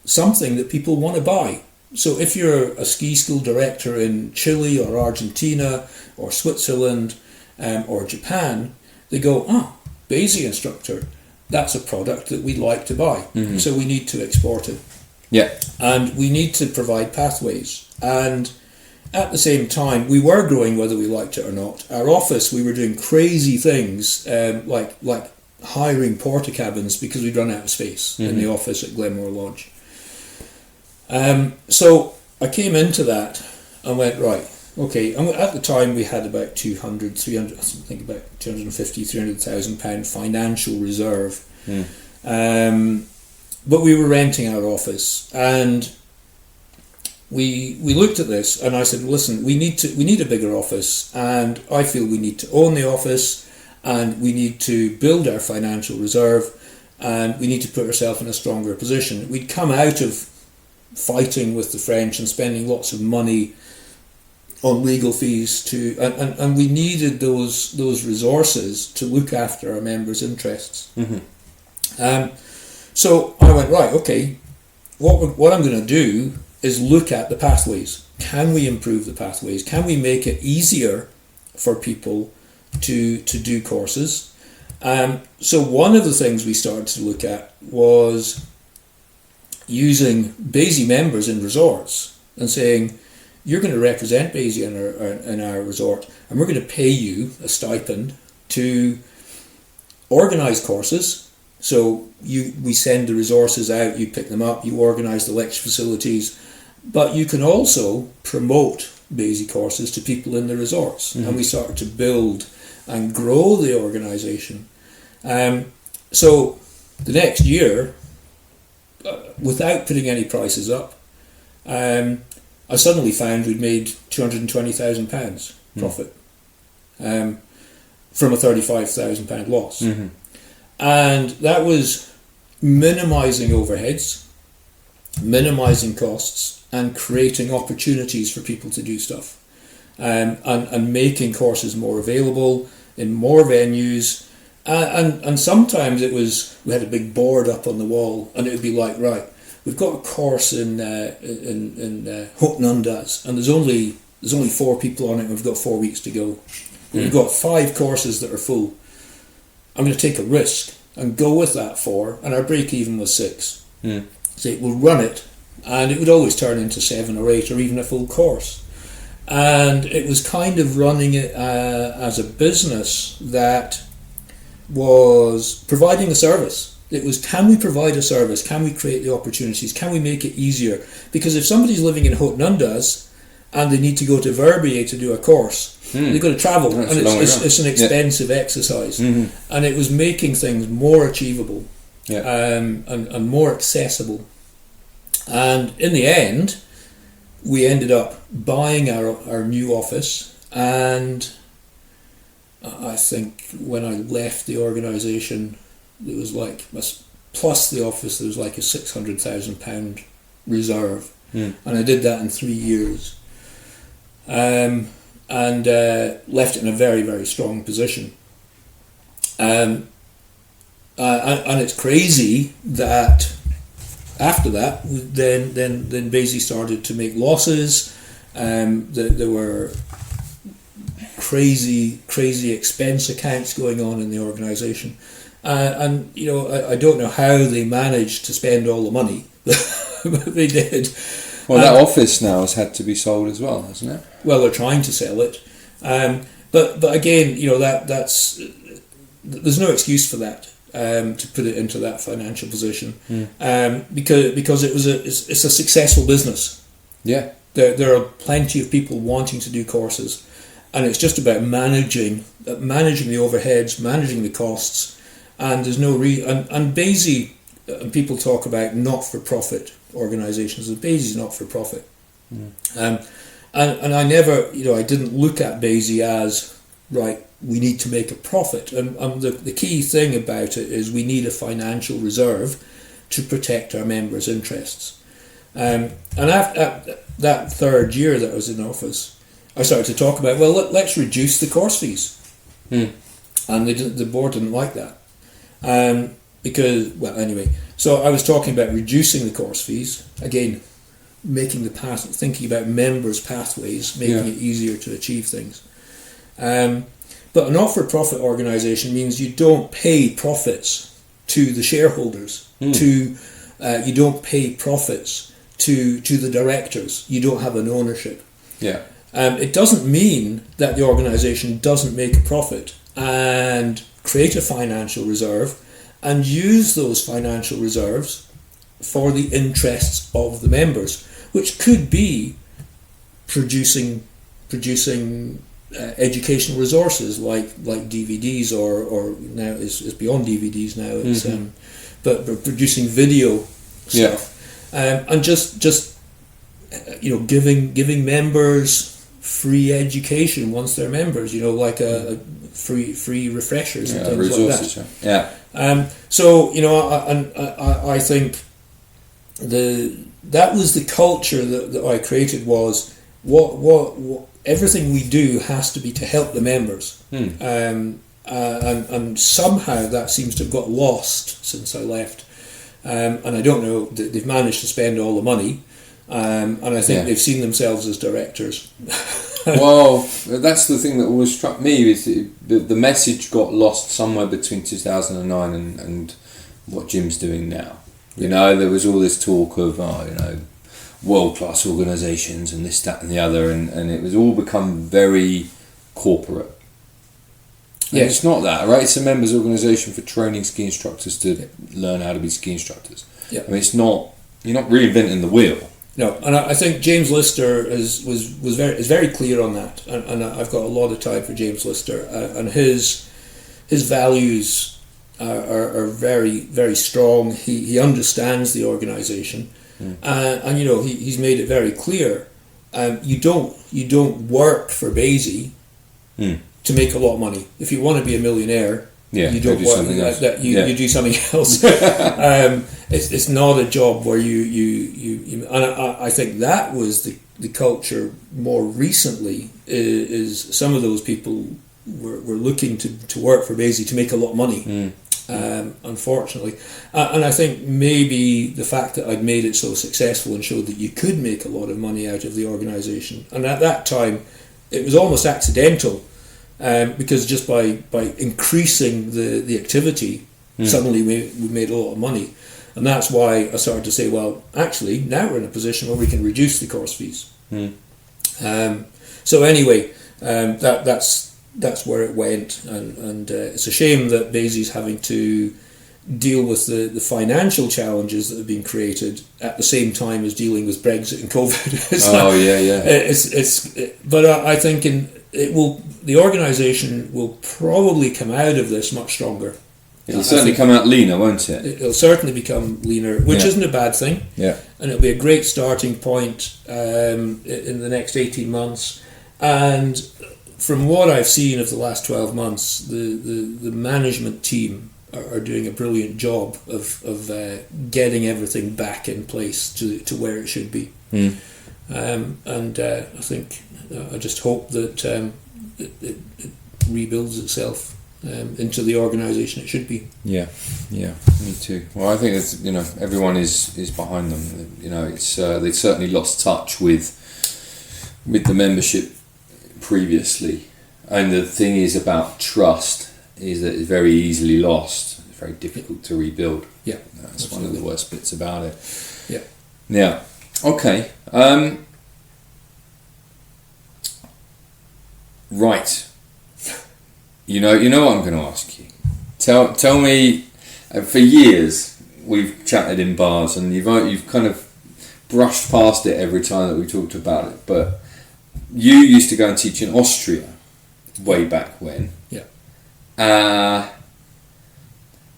something that people want to buy. So if you're a ski school director in Chile or Argentina or Switzerland or Japan, they go, BASI instructor, that's a product that we'd like to buy. So we need to export it. Yeah. And we need to provide pathways. And at the same time, we were growing whether we liked it or not. Our office, we were doing crazy things like hiring porta cabins because we'd run out of space in the office at Glenmore Lodge. So I came into that and went, right, okay. And at the time we had about 250, £300,000 financial reserve. But we were renting our office, and we looked at this, and I said, listen, we need a bigger office, and I feel we need to own the office, and we need to build our financial reserve, and we need to put ourselves in a stronger position. We'd come out of fighting with the French and spending lots of money on legal fees and we needed those resources to look after our members' interests. So I went, right, okay, what I'm going to do is look at the pathways. Can we improve the pathways? Can we make it easier for people to do courses? So one of the things we started to look at was using BASI members in resorts and saying, you're going to represent BASI in our resort, and we're going to pay you a stipend to organise courses. So we send the resources out, you pick them up, you organise the lecture facilities, but you can also promote BASI courses to people in the resorts. And we started to build and grow the organisation. So the next year, without putting any prices up, I suddenly found we'd made £220,000 profit from a £35,000 loss. And that was minimising overheads, minimising costs, and creating opportunities for people to do stuff, and making courses more available in more venues. And sometimes it was, we had a big board up on the wall, and it would be like, right, we've got a course in Hotenundas, and there's only 4 people on it, and we've got 4 weeks to go. We've got 5 courses that are full. I'm going to take a risk and go with that 4, and our break even was 6. So we'll run it, and it would always turn into 7 or 8 or even a full course. And it was kind of running it as a business that was providing a service. It was, can we provide a service? Can we create the opportunities? Can we make it easier? Because if somebody's living in Hotenundas and they need to go to Verbier to do a course, they've got to travel, and it's an expensive exercise. And it was making things more achievable and more accessible. And in the end, we ended up buying our new office, and I think when I left the organisation, it was like, plus the office, there was like a £600,000 reserve, and I did that in 3 years, and left it in a very, very strong position. And it's crazy that after that, then BASI started to make losses. There were crazy expense accounts going on in the organisation, and I don't know how they managed to spend all the money, but they did. Well, that office now has had to be sold as well, hasn't it? Well, they're trying to sell it, but again, that's there's no excuse for that. To put it into that financial position, because it's a successful business. Yeah, there are plenty of people wanting to do courses, and it's just about managing the overheads, managing the costs, and there's no and BASI, and people talk about not-for-profit organisations. And BASI is not-for-profit, and I never, I didn't look at BASI as right. We need to make a profit, and the key thing about it is we need a financial reserve to protect our members' interests. And after that third year that I was in office, I started to talk about, well, let's reduce the course fees, and the board didn't like that, because, well, anyway. So I was talking about reducing the course fees again, making thinking about members' pathways, making it easier to achieve things. But a not-for-profit organisation means you don't pay profits to the shareholders, you don't pay profits to the directors, you don't have an ownership. Yeah. It doesn't mean that the organisation doesn't make a profit and create a financial reserve and use those financial reserves for the interests of the members, which could be producing educational resources like DVDs or now it's beyond DVDs now. It's but producing video stuff, and just giving members free education once they're members. Like a free refreshers and things like that. So I think that was the culture that I created, was what everything we do has to be to help the members, and somehow that seems to have got lost since I left, and I don't know, they've managed to spend all the money, and I think they've seen themselves as directors. Well, that's the thing that always struck me, is the message got lost somewhere between 2009 and what Jim's doing now. There was all this talk of world-class organisations and this, that and the other, and it was all become very corporate. And it's not that, right? It's a members' organisation for training ski instructors to learn how to be ski instructors. I mean, it's not, you're not reinventing the wheel. No, and I think James Lister is very clear on that, and I've got a lot of time for James Lister, and his values are very, very strong. He understands the organisation. And he's made it very clear. You don't work for BASI to make a lot of money. If you want to be a millionaire, you don't work like that. You do something else. It's not a job where you and I think that was the culture more recently. Is some of those people were looking to work for BASI to make a lot of money. Unfortunately, and I think maybe the fact that I'd made it so successful and showed that you could make a lot of money out of the organisation, and at that time it was almost accidental, because just by increasing the activity, suddenly we made a lot of money, and that's why I started to say, well, actually now we're in a position where we can reduce the course fees. So anyway, that's where it went, and it's a shame that BASI's having to deal with the financial challenges that have been created at the same time as dealing with Brexit and COVID. But I think the organisation will probably come out of this much stronger. It'll certainly come out leaner, won't it? It'll certainly become leaner, which isn't a bad thing. And it'll be a great starting point in the next 18 months. And from what I've seen of the last 12 months, the management team are doing a brilliant job of getting everything back in place to where it should be. And I think I just hope that it rebuilds itself into the organisation it should be. Yeah, me too. Well, I think it's, everyone is behind them. It's they've certainly lost touch with the membership previously, and the thing is about trust is that it's very easily lost. It's very difficult to rebuild. That's one of the worst bits about it. Yeah. Okay. Right. You know what I'm going to ask you. Tell me. For years we've chatted in bars, and you've kind of brushed past it every time that we talked about it. But you used to go and teach in Austria way back when. Yeah.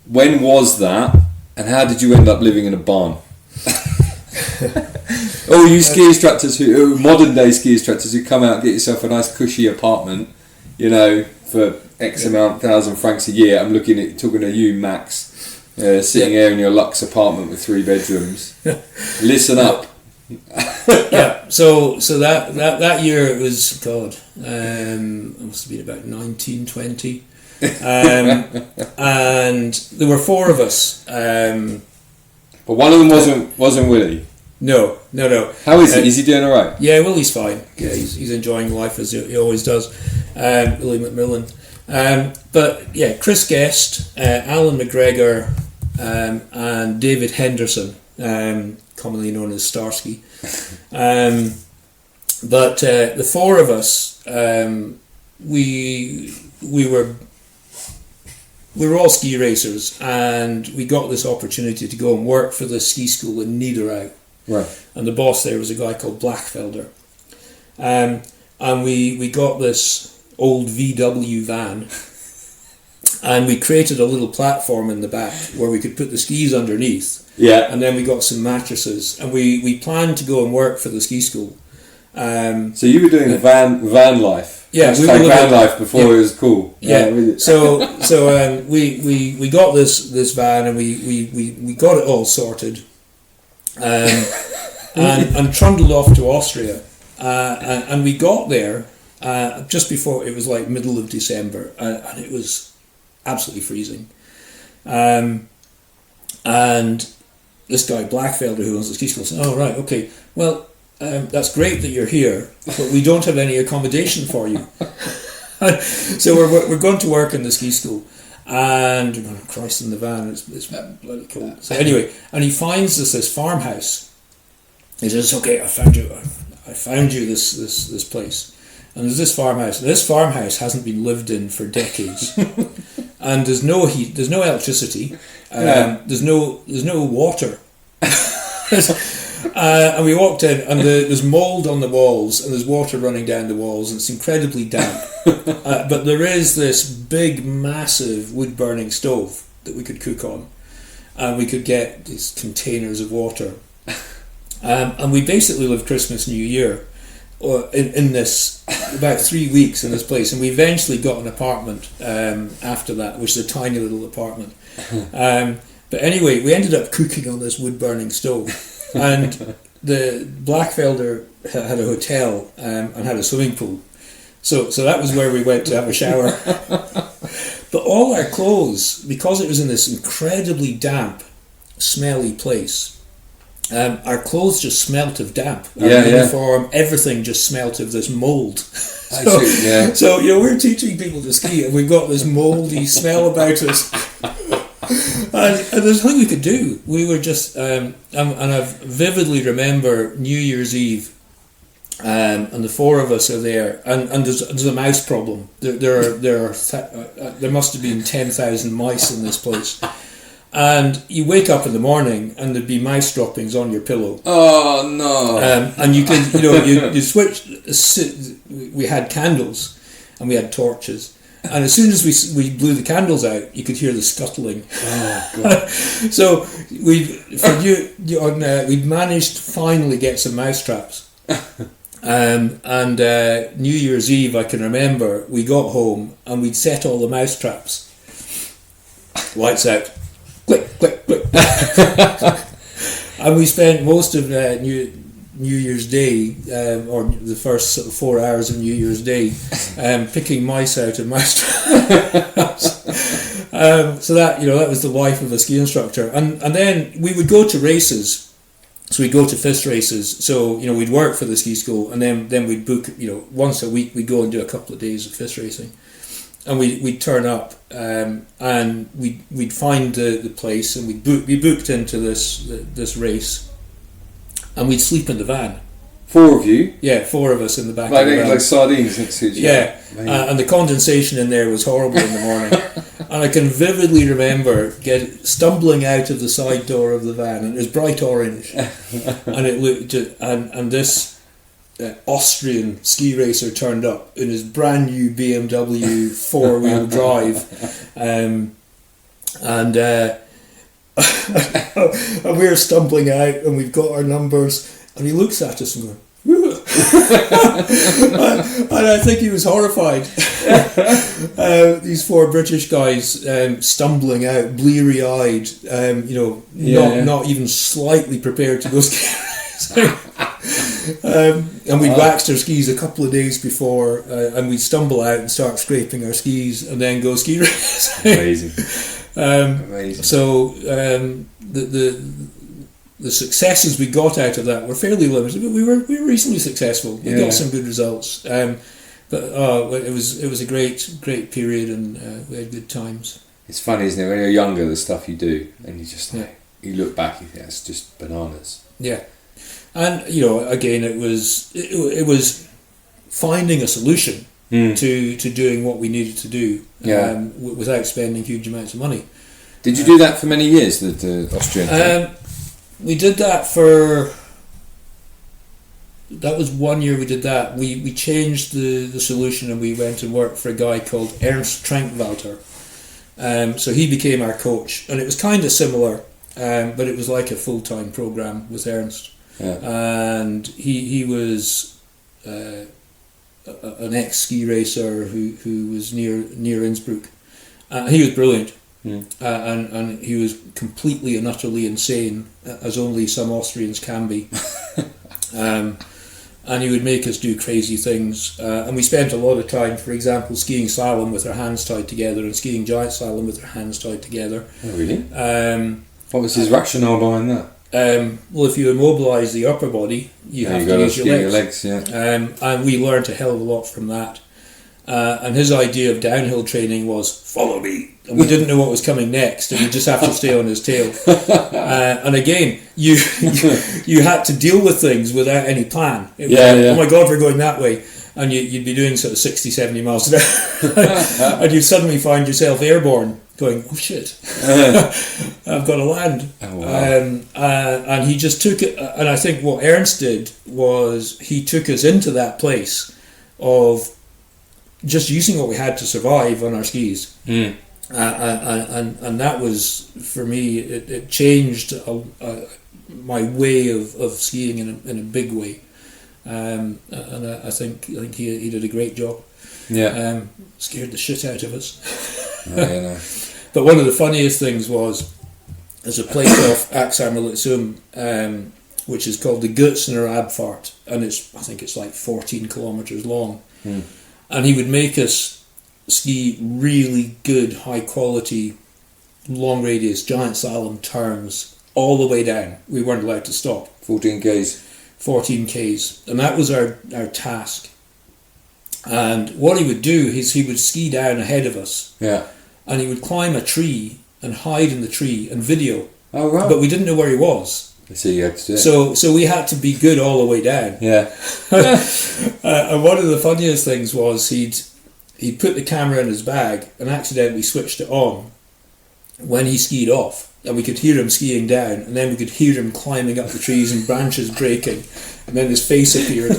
When was that, and how did you end up living in a barn? All you ski instructors modern day ski instructors who come out and get yourself a nice cushy apartment, for X amount thousand francs a year. I'm talking to you, Max, sitting here in your luxe apartment with 3 bedrooms. Listen up. Yeah. So that year it was it must have been about 1920, and there were 4 of us. But one of them wasn't Willie. No. How is he? Is he doing all right? Yeah, Willie's fine. Yeah, he's enjoying life as he always does. Willie McMillan. But yeah, Chris Guest, Alan McGregor, and David Henderson, commonly known as Starsky. But the 4 of us, we were all ski racers, and we got this opportunity to go and work for the ski school in Niederau. Right. And the boss there was a guy called Blackfelder. And we got this old VW van, and we created a little platform in the back where we could put the skis underneath. Yeah. And then we got some mattresses, and we planned to go and work for the ski school. So you were doing van life. Yeah, we were van life before it was cool. Yeah. So we got this van, and we got it all sorted. And trundled off to Austria, and we got there just before it was like middle of December, and it was absolutely freezing. And this guy Blackfelder, who owns the ski school, said, "Oh right, okay, well that's great that you're here, but we don't have any accommodation for you." So we're going to work in the ski school. And we're going, Christ, in the van, it's bloody cold. So anyway, and he finds this farmhouse. He says, "Okay, I found you this place." And there's this farmhouse. And this farmhouse hasn't been lived in for decades. And there's no heat, there's no electricity, there's no water. And we walked in, and there's mould on the walls, and there's water running down the walls, and it's incredibly damp. But there is this big, massive wood-burning stove that we could cook on, and we could get these containers of water. And we basically lived Christmas, New Year, in this, about 3 weeks in this place, and we eventually got an apartment after that, which is a tiny little apartment. But anyway, we ended up cooking on this wood-burning stove. And the Blackfelder had a hotel and had a swimming pool, so that was where we went to have a shower. But all our clothes, because it was in this incredibly damp, smelly place, our clothes just smelt of damp. Our uniform, everything just smelt of this mould. So we're teaching people to ski, and we've got this mouldy smell about us. And there's nothing we could do. We were just, and I vividly remember New Year's Eve, and the 4 of us are there, and there's a mouse problem. There must have been 10,000 mice in this place, and you wake up in the morning and there'd be mouse droppings on your pillow. Oh no! And you could, you switch. We had candles, and we had torches. And as soon as we blew the candles out, you could hear the scuttling. Oh God! So we'd managed to finally get some mouse traps. And New Year's Eve, I can remember, we got home and we'd set all the mouse traps. Lights out, click, click, click. And we spent most of New Year's Day, or the first sort of 4 hours of New Year's Day, picking mice out of mouse traps. So that was the life of a ski instructor. And then we would go to races. So we'd go to FIS races. So we'd work for the ski school, and then we'd book. Once a week we'd go and do a couple of days of FIS racing, and we'd turn up, and we'd find the place, and we booked into this race. And we'd sleep in the van. 4 of you? Yeah, 4 of us in the back of the van. Like sardines next to each other. Yeah, and the condensation in there was horrible in the morning. And I can vividly remember stumbling out of the side door of the van, and it was bright orange. And it looked, and this Austrian ski racer turned up in his brand new BMW 4-wheel drive. And we were stumbling out, and we've got our numbers. And he looks at us and goes, and I think he was horrified. These 4 British guys stumbling out, bleary-eyed, not even slightly prepared to go skiing. And we'd waxed our skis a couple of days before, and we'd stumble out and start scraping our skis, and then go ski racing. Amazing. So the successes we got out of that were fairly limited, but we were reasonably successful. We got some good results. But it was a great period, and we had good times. It's funny, isn't it? When you're younger, the stuff you do, and you just you look back, you think it's just bananas. Yeah, and again, it was finding a solution to doing what we needed to do, without spending huge amounts of money. Did you do that for many years, the Austrian thing? We did that for... That was 1 year we did that. We changed the solution, and we went and worked for a guy called Ernst Trenkwalter. So he became our coach, and it was kind of similar, but it was like a full-time program with Ernst. Yeah. And he was an ex-ski racer who was near Innsbruck. He was brilliant. And he was completely and utterly insane, as only some Austrians can be. And he would make us do crazy things, and we spent a lot of time, for example, skiing slalom with our hands tied together, and skiing giant slalom with our hands tied together. Oh, really? What was his rationale behind that? Well, if you immobilise the upper body, you have to use your legs. And we learned a hell of a lot from that. And his idea of downhill training was, follow me. And we didn't know what was coming next, and you just have to stay on his tail. And again, you had to deal with things without any plan. It was oh my God, we're going that way. And you'd be doing sort of 60, 70 miles an hour. And you'd suddenly find yourself airborne, going, oh shit, I've got to land. Oh, wow. And he just took it, and I think what Ernst did was he took us into that place of just using what we had to survive on our skis. And that was, for me, it changed my way of skiing in a big way. And I think he did a great job. Yeah. Scared the shit out of us. No. But one of the funniest things was, there's a place off Axamer-Litsum, which is called the Gutzner Abfahrt, and I think it's like 14 kilometres long. And he would make us ski really good, high quality, long radius, giant slalom turns all the way down. We weren't allowed to stop. 14 Ks. And that was our task. And what he would do is he would ski down ahead of us. Yeah. And he would climb a tree and hide in the tree and video. Oh, right. But we didn't know where he was. So you had to do it. So we had to be good all the way down. Yeah. And one of the funniest things was he'd put the camera in his bag and accidentally switched it on when he skied off, and we could hear him skiing down, and then we could hear him climbing up the trees and branches breaking, and then his face appeared.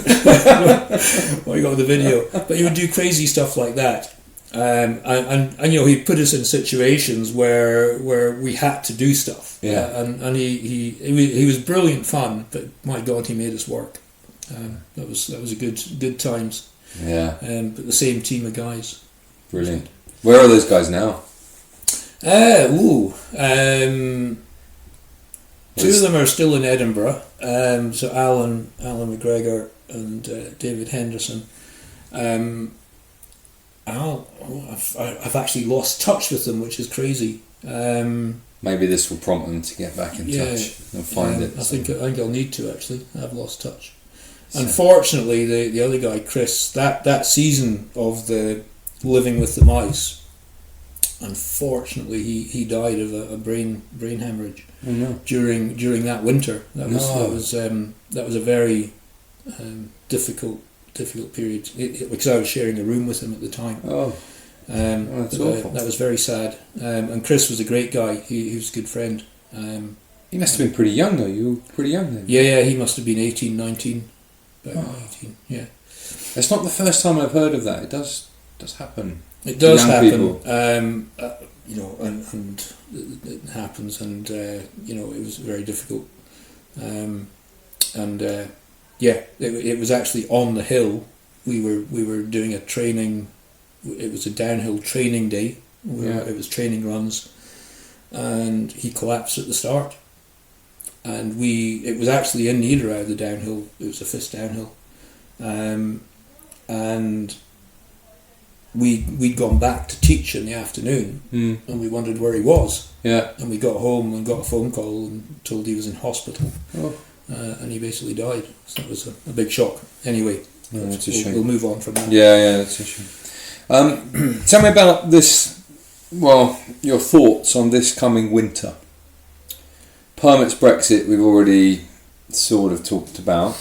Well, he got the video, but he would do crazy stuff like that. And he put us in situations where we had to do stuff. Yeah. And he was brilliant fun, but my God, he made us work. That was a good times. Yeah. But the same team of guys. Brilliant. Where are those guys now? Two of them are still in Edinburgh. So Alan McGregor and David Henderson. I've actually lost touch with them, which is crazy. Maybe this will prompt them to get back in touch and find it. I think I'll need to actually. I've lost touch. Unfortunately, the other guy, Chris, that season of the Living with the Mice, unfortunately he died of a brain hemorrhage during that winter. That was a very difficult period. Because I was sharing a room with him at the time. Oh, that's awful. That was very sad. And Chris was a great guy. He was a good friend. He must have been pretty young though. You were pretty young then. Yeah, he must have been 18, 19. About 18, yeah. It's not the first time I've heard of that. It does happen. It does young happen. People. And it happens, and it was very difficult. It was actually on the hill. We were doing a training. It was a downhill training day. It was training runs, and he collapsed at the start. And it was actually in Niederau, the downhill. It was a fifth downhill, and we'd gone back to teach in the afternoon, and we wondered where he was. Yeah. And we got home and got a phone call and told he was in hospital. Oh. And he basically died. So it was a big shock. Anyway, that's a shame. We'll move on from that. Yeah, that's a shame. Tell me about this. Well, your thoughts on this coming winter. Permits Brexit, we've already sort of talked about.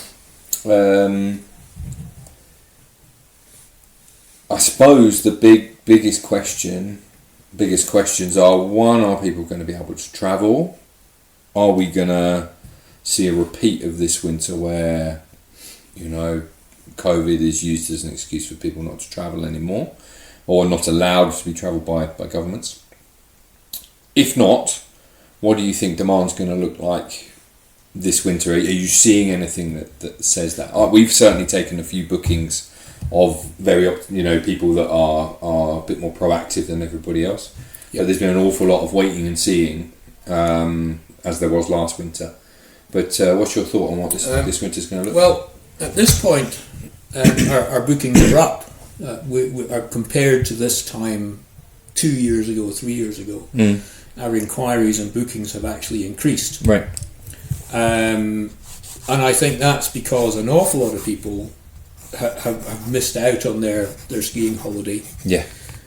I suppose the biggest questions are, one, are people going to be able to travel? Are we going to see a repeat of this winter where, COVID is used as an excuse for people not to travel anymore, or not allowed to be travelled by governments? If not, what do you think demand's going to look like this winter? Are you seeing anything that says that? We've certainly taken a few bookings of people that are a bit more proactive than everybody else. Yep. But there's been an awful lot of waiting and seeing, as there was last winter. But what's your thought on what this winter's going to look like? Well, at this point, our bookings are up. We are compared to this time 2 years ago, 3 years ago. Our inquiries and bookings have actually increased. Right. And I think that's because an awful lot of people have missed out on their skiing holiday. Yeah.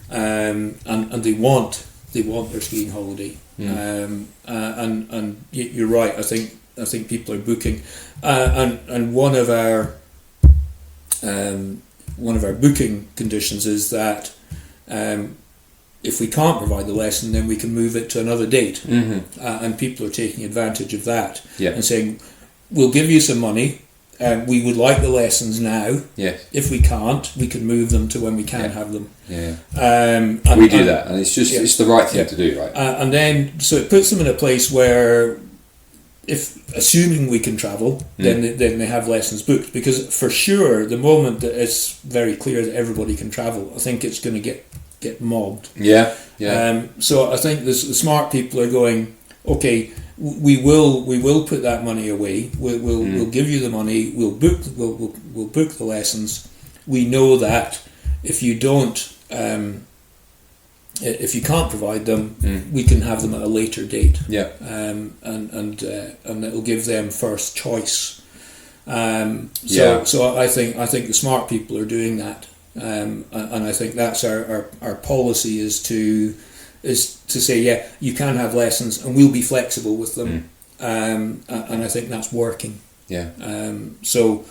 And they want their skiing holiday. And you're right. I think people are booking. And one of our booking conditions is that if we can't provide the lesson, then we can move it to another date. And people are taking advantage of that and saying, we'll give you some money. We would like the lessons now. Yes. If we can't, we can move them to when we can have them. Yeah. We do that, and it's it's the right thing to do, right? And then, so it puts them in a place where, assuming we can travel, then they have lessons booked. Because for sure, the moment that it's very clear that everybody can travel, I think it's going to get mobbed. Yeah. So I think the smart people are going, okay, we will put that money away. We'll give you the money. We'll book the lessons. We know that if you don't, if you can't provide them, we can have them at a later date. Yeah. And it'll give them first choice. So I think the smart people are doing that. And I think that's our policy is to say, you can have lessons and we'll be flexible with them. And I think that's working. Yeah. So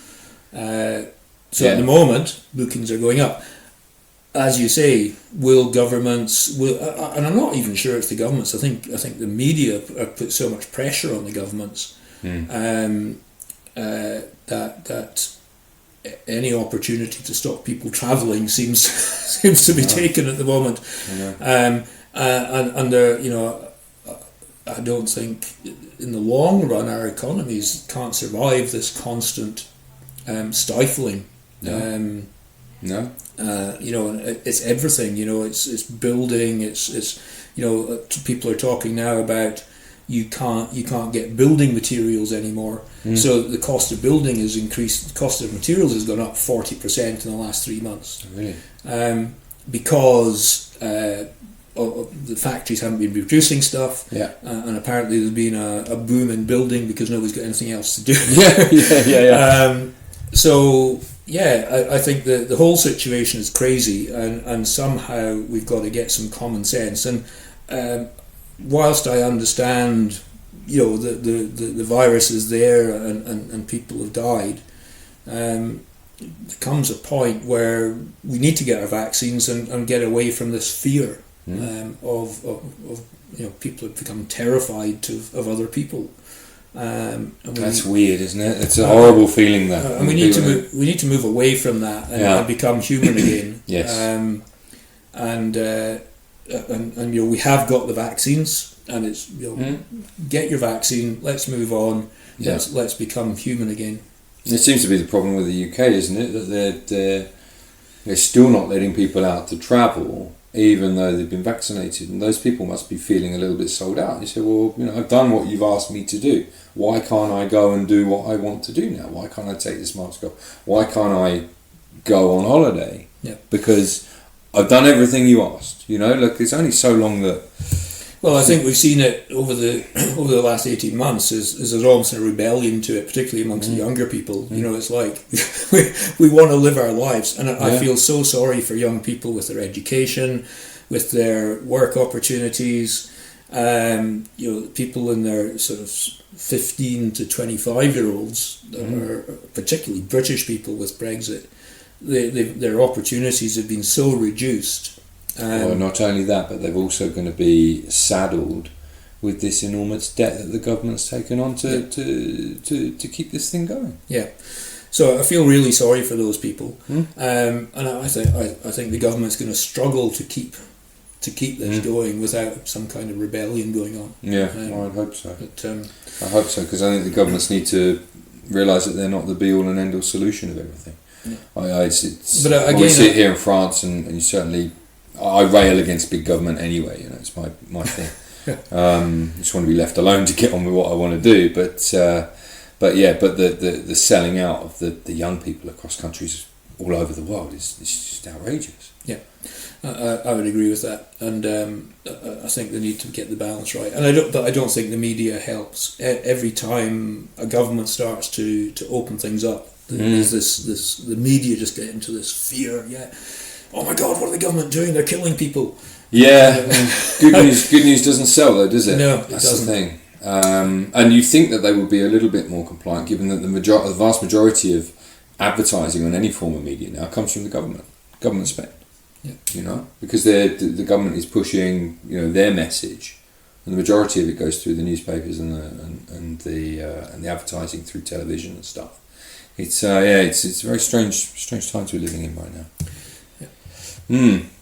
at the moment, bookings are going up. As you say, will governments? And I'm not even sure it's the governments. I think the media have put so much pressure on the governments that any opportunity to stop people travelling seems to be taken at the moment. And I don't think in the long run our economies can't survive this constant stifling. It's everything. It's building. It's people are talking now about you can't get building materials anymore. So the cost of building has increased. The cost of materials has gone up 40% in the last 3 months. Really? Because the factories haven't been producing stuff. Yeah. And apparently there's been a boom in building because nobody's got anything else to do. I think the whole situation is crazy, and somehow we've got to get some common sense. And whilst I understand, the virus is there and people have died, there comes a point where we need to get our vaccines and get away from this fear of people have become terrified of other people. That's weird, isn't it? It's a horrible feeling, that. And we need to move away from that and become human again. Yes. And we have got the vaccines, and it's get your vaccine. Let's move on. Yeah. Let's become human again. It seems to be the problem with the UK, isn't it? That they're still not letting people out to travel, even though they've been vaccinated, and those people must be feeling a little bit sold out. You say, well, I've done what you've asked me to do. Why can't I go and do what I want to do now? Why can't I take this mask off? Why can't I go on holiday? Yeah. Because I've done everything you asked. Look, it's only so long that. Well, I think we've seen it over the last 18 months. Is there's almost a rebellion to it, particularly amongst the younger people. It's like we want to live our lives, and I feel so sorry for young people with their education, with their work opportunities. People in their sort of 15 to 25-year-olds, are particularly British people with Brexit. Their opportunities have been so reduced. Well, not only that, but they're also going to be saddled with this enormous debt that the government's taken on to keep this thing going. Yeah, so I feel really sorry for those people, and I think the government's going to struggle to keep this going without some kind of rebellion going on. Yeah, I'd hope so. But, I hope so, because I think the governments need to realise that they're not the be-all and end-all solution of everything. Yeah. When we sit here in France, and you certainly. I rail against big government anyway. It's my thing. Just want to be left alone to get on with what I want to do. But the selling out of the young people across countries all over the world is just outrageous. Yeah, I would agree with that, and I think they need to get the balance right. And I don't think the media helps. Every time a government starts to open things up, there's the media just get into this fear. Yeah. Oh my God! What are the government doing? They're killing people. Yeah, good news doesn't sell though, does it? No, it That's doesn't. the thing. And you think that they would be a little bit more compliant, given that the vast majority of advertising on any form of media now comes from the government spend. Yeah. Because the government is pushing their message, and the majority of it goes through the newspapers and the advertising through television and stuff. It's a very strange times we're living in right now.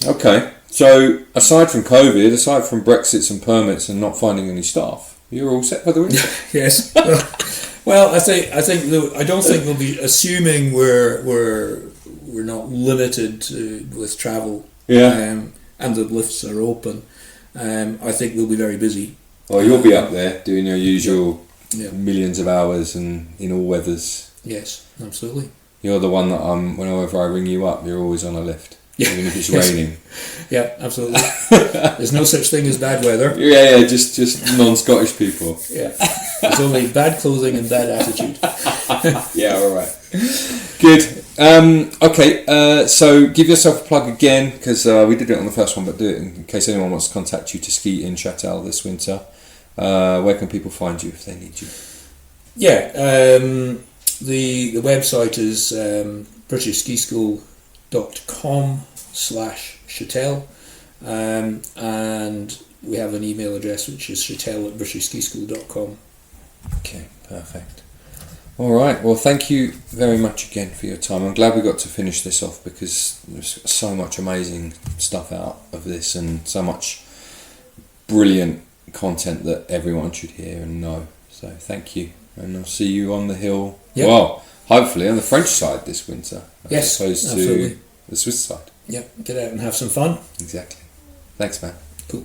Okay. So, aside from COVID, aside from Brexits and permits and not finding any staff, you're all set for the winter. Yes. Well, I don't think they'll be assuming we're not limited with travel. Yeah. And the lifts are open. I think we'll be very busy. Well, you'll be up there doing your usual millions of hours and in all weathers. Yes, absolutely. You're the one that whenever I ring you up, you're always on a lift. Even if it's raining. Yeah, absolutely. There's no such thing as bad weather. Yeah, just non-Scottish people. Yeah, there's only bad clothing and bad attitude. Yeah, all right. Good. Okay, so give yourself a plug again, because we did it on the first one, but do it in case anyone wants to contact you to ski in Chatel this winter. Where can people find you if they need you? Yeah, the website is BritishSkiSchool.com/Chatel, and we have an email address which is chatel@BritishSkiSchool.com. Okay, perfect. All right, well, thank you very much again for your time. I'm glad we got to finish this off, because there's so much amazing stuff out of this and so much brilliant content that everyone should hear and know. So thank you, and I'll see you on the hill. Yep. Well, hopefully on the French side this winter, yes, as opposed absolutely. to the Swiss side. Yep, get out and have some fun. Exactly. Thanks, man. Cool.